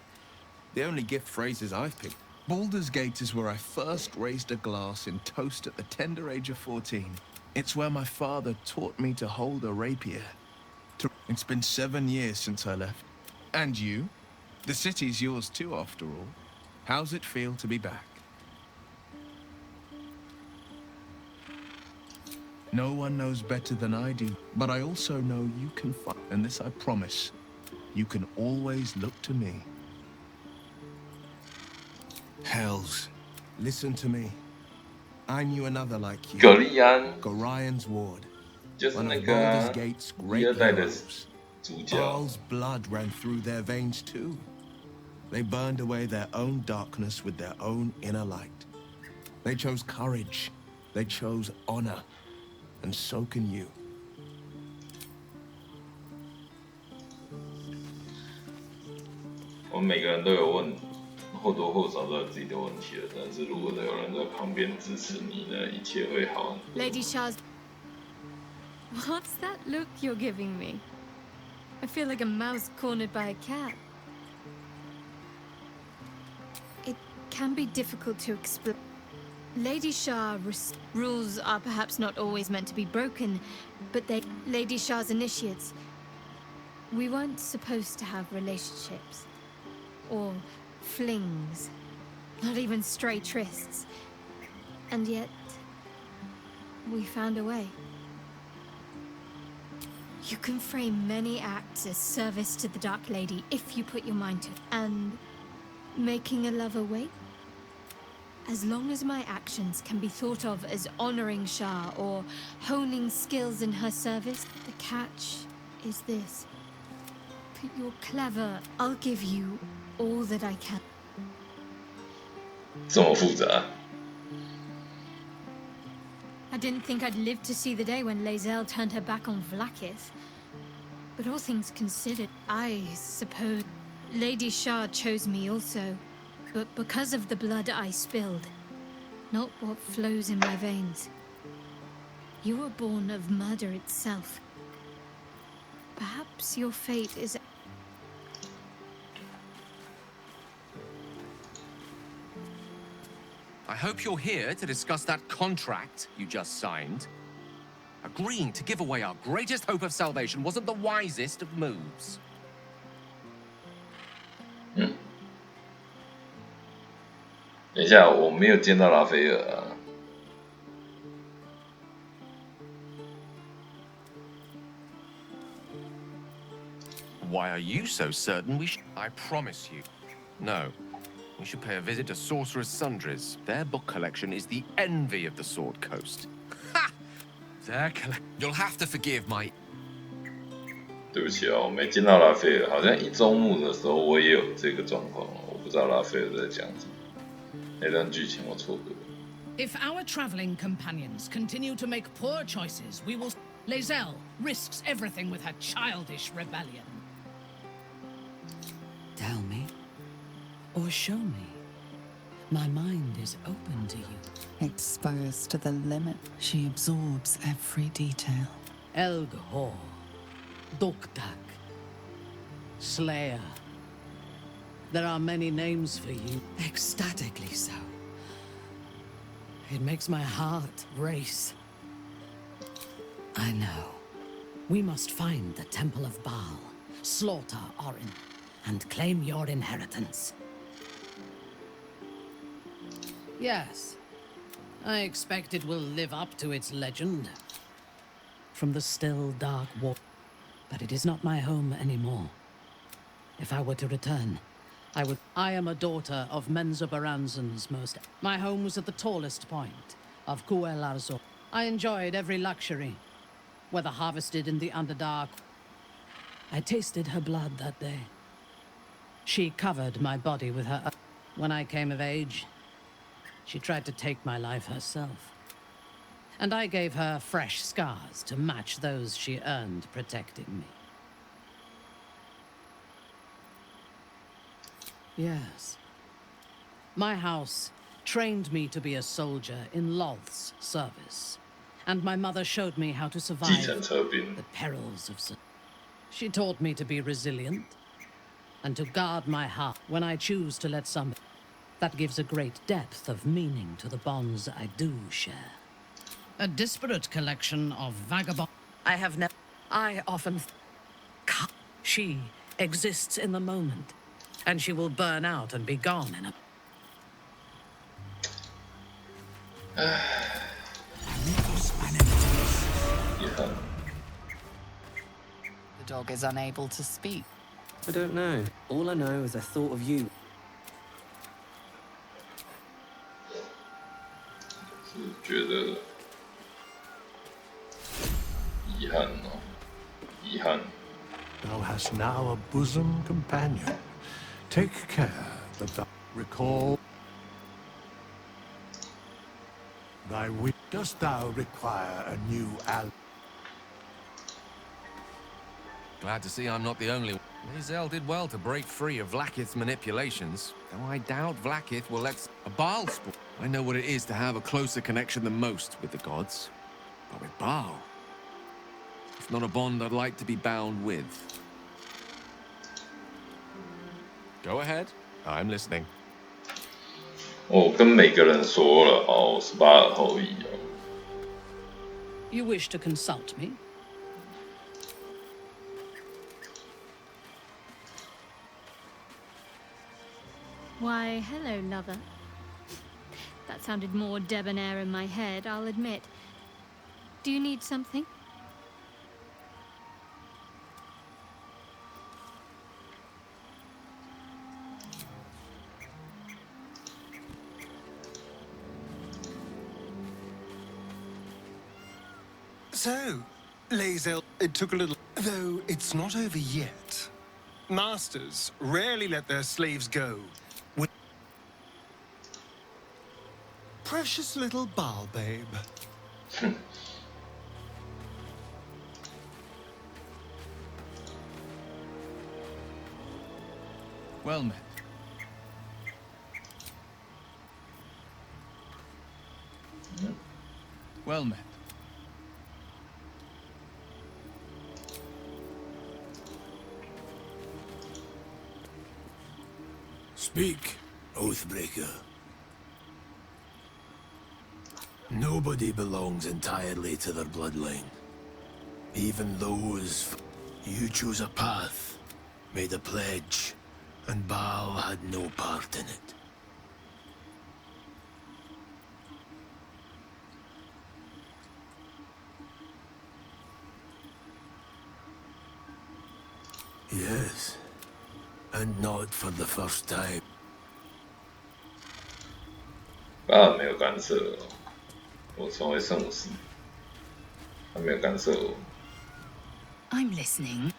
the only gift phrases I've picked. Baldur's Gate is where I first raised a glass in toast at the tender age of 14. It's where my father taught me to hold a rapier. It's been 7 years since I left. And you? The city's yours too, after all. How's it feel to be back? No one knows better than I do, but I also know you can fight. And this I promise, you can always look to me. Hells, listen to me. I knew another like you. Gorian's ward. 就是那 One 个 of Baldur's Gate's 第 great 二代的 heroes. 主角。 Baal's blood ran through their veins too. They burned away their own darkness with their own inner light. They chose courage. They chose honor. And so can you. 我们每个人都有或多或少都有自己的问题了，但是如果有人在旁边支持你呢，一切会好。Lady Shah's... What's that look you're giving me? I feel like a mouse cornered by a cat. It can be difficult to explain. Lady Shah rules are perhaps not always meant to be broken, but they... Lady Shah's initiates. We weren't supposed to have relationships. or flings, not even stray trysts. And yet, we found a way. You can frame many acts as service to the Dark Lady if you put your mind to it. And making a lover wait? As long as my actions can be thought of as honoring Shah or honing skills in her service, the catch is this. That you're clever, I'll give you all that I can. 这么复杂。 I didn't think I'd live to see the day when Lae'zel turned her back on Vlaakith. But all things considered, I suppose Lady Shah chose me also. But because of the blood I spilled, not what flows in my veins. You were born of murder itself. Perhaps your fate is... I hope you're here to discuss that contract you just signed. Agreeing to give away our greatest hope of salvation wasn't the wisest of moves. 等一下，我没有见到拉斐尔啊。Why are you so certain we should? I promise you. No. We should pay a visit to Sorcerer's Sundries. Their book collection is the envy of the Sword Coast. Ha! You'll have to forgive my... 对不起啊，我没见到拉斐尔，好像一周目的时候我也有这个状况，我不知道拉斐尔在讲什么。那段剧情我错过了。 If our traveling companions continue to make poor choices, we will... Lae'zel risks everything with her childish rebellion. Tell me, or show me. My mind is open to you. Exposed to the limit, she absorbs every detail. Elgor, Doktak, Slayer. There are many names for you. Ecstatically so. It makes my heart race. I know. We must find the Temple of Baal, slaughter Orin, and claim your inheritance. Yes. I expect it will live up to its legend. From the still, dark war. But it is not my home anymore. If I were to return, I would... I am a daughter of Menzoberranzan's most... My home was at the tallest point of Kuel Arzo. I enjoyed every luxury, whether harvested in the Underdark. I tasted her blood that day. She covered my body with her... When I came of age, she tried to take my life herself. And I gave her fresh scars to match those she earned protecting me. Yes. My house trained me to be a soldier in Loth's service. And my mother showed me how to survive the perils of... She taught me to be resilient and to guard my heart when I choose to let some... That gives a great depth of meaning to the bonds I do share. A disparate collection of vagabond... I have never... I often... She exists in the moment, and she will burn out and be gone in a... The dog is unable to speak. I don't know. All I know is I thought of you. 是觉得遗憾哦，遗憾。 Thou hast now a bosom companion. Take care that thou recall thy wit. Dost thou require a new ally? Glad to see I'm not the only one. Lae'zel did well to break free of Vlaakith's manipulations, though I doubt Vlaakith will let a Baal sport. I know what it is to have a closer connection than most with the gods. But with Baal, it's not a bond I'd like to be bound with. Go ahead. I'm listening. 我跟每个人说了哦，我是巴尔后裔哦。 You wish to consult me? Why, hello, lover. That sounded more debonair in my head, I'll admit. Do you need something? So, Lae'zel, it took a little... Though it's not over yet. Masters rarely let their slaves go. Precious little Baal babe. Well met. Well met. Speak, Oathbreaker. Nobody belongs entirely to their bloodline. Even those... You chose a path, made a pledge, and Baal had no part in it. Yes, and not for the first time. 巴尔没有干涉我成为圣武士，他没有干涉我。I'm listening.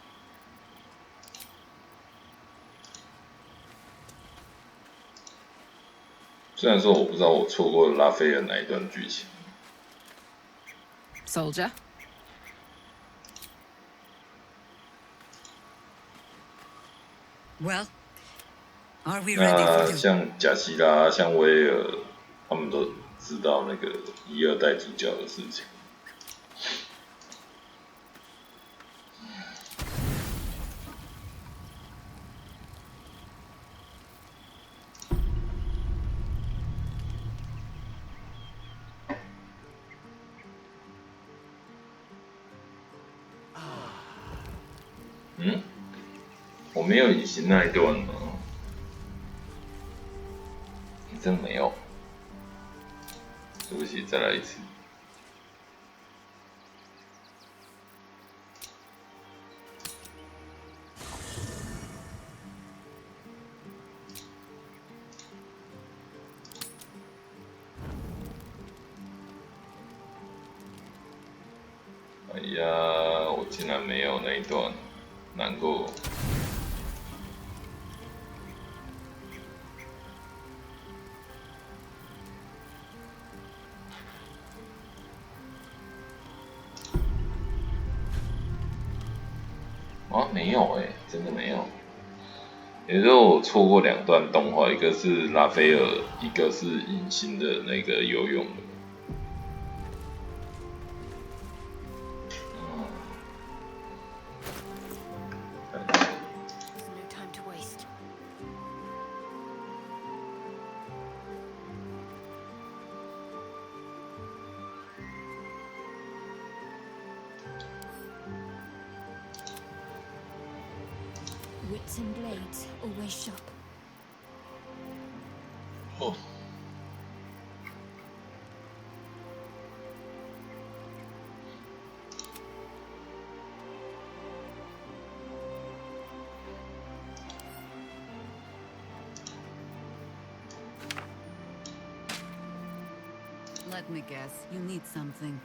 虽然说我不知道我错过了拉斐尔哪一段剧情。Soldier. Well, are we ready for 那像贾西拉、像威尔，他们都知道那个一二代主角的事情。我没有隐形那一段吗？你真没有？对不起，再来一次。哎呀，我竟然没有那一段，难过。啊，没有真的没有。也就是说，我错过两段动画，一个是拉斐尔，一个是隐形的那个游泳的。Wits and blades, always sharp. Oh. Let me guess, you need something.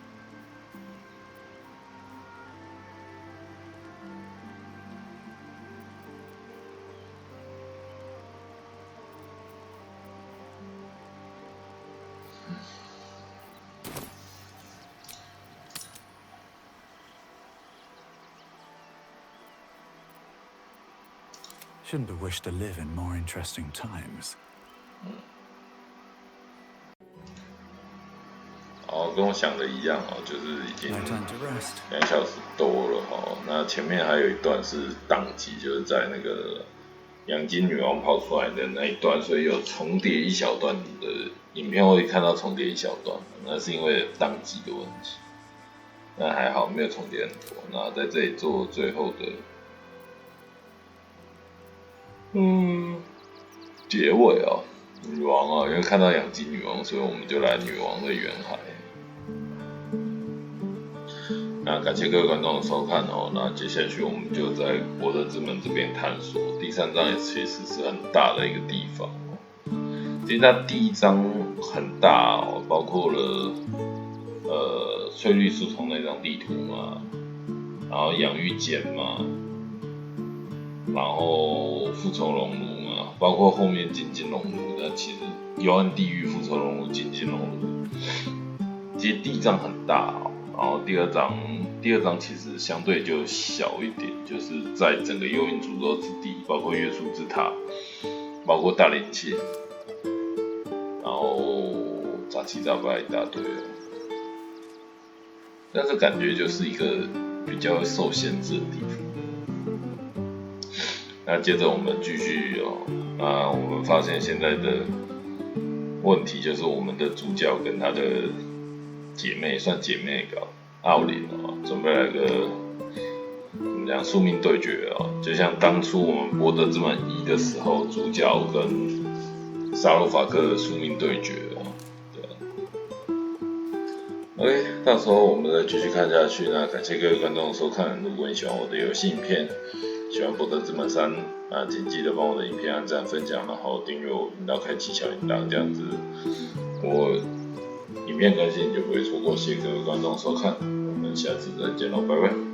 Shouldn't have wished to live in more interesting times. 哦，跟我想的一样哦，就是已经2小时多了哦。那前面还有一段是宕机，就是在那个阳金女王跑出来的那一段，所以有重叠一小段的影片会看到重叠一小段，那是因为宕机的问题。那还好没有重叠很多。那在这里做 最后的，结尾哦，女王哦，因为看到养鸡女王，所以我们就来女王的远海。那感谢各位观众的收看哦。那接下去我们就在博德之门这边探索第3章，也其实是很大的一个地方哦。其实它第1章很大哦，包括了翠绿树丛那张地图嘛，然后养育间嘛，然后复仇熔炉嘛，包括后面进京熔炉。那其实幽暗地狱、复仇熔炉、进京熔炉，其实第1章很大哦。然后第二章其实相对就小一点，就是在整个幽冥诅咒之地，包括约束之塔，包括大灵界，然后杂七杂八一大堆哦。但是感觉就是一个比较受限制的地方。那接着我们继续哦，那我们发现现在的问题就是我们的主角跟他的姐妹，算姐妹搞奥林哦，准备来个怎么讲宿命对决哦，就像当初我们博德之门1的时候，主角跟沙洛法克的宿命对决哦，对。OK， 到时候我们再继续看下去。那感谢各位观众的收看，如果你喜欢我的游戏影片，喜欢博德之门3，那请记得帮我的影片按赞、分享，然后订阅我频道，开启小铃铛，这样子我影片更新你就不会错过。谢谢各位观众收看，我们下次再见喽，拜拜。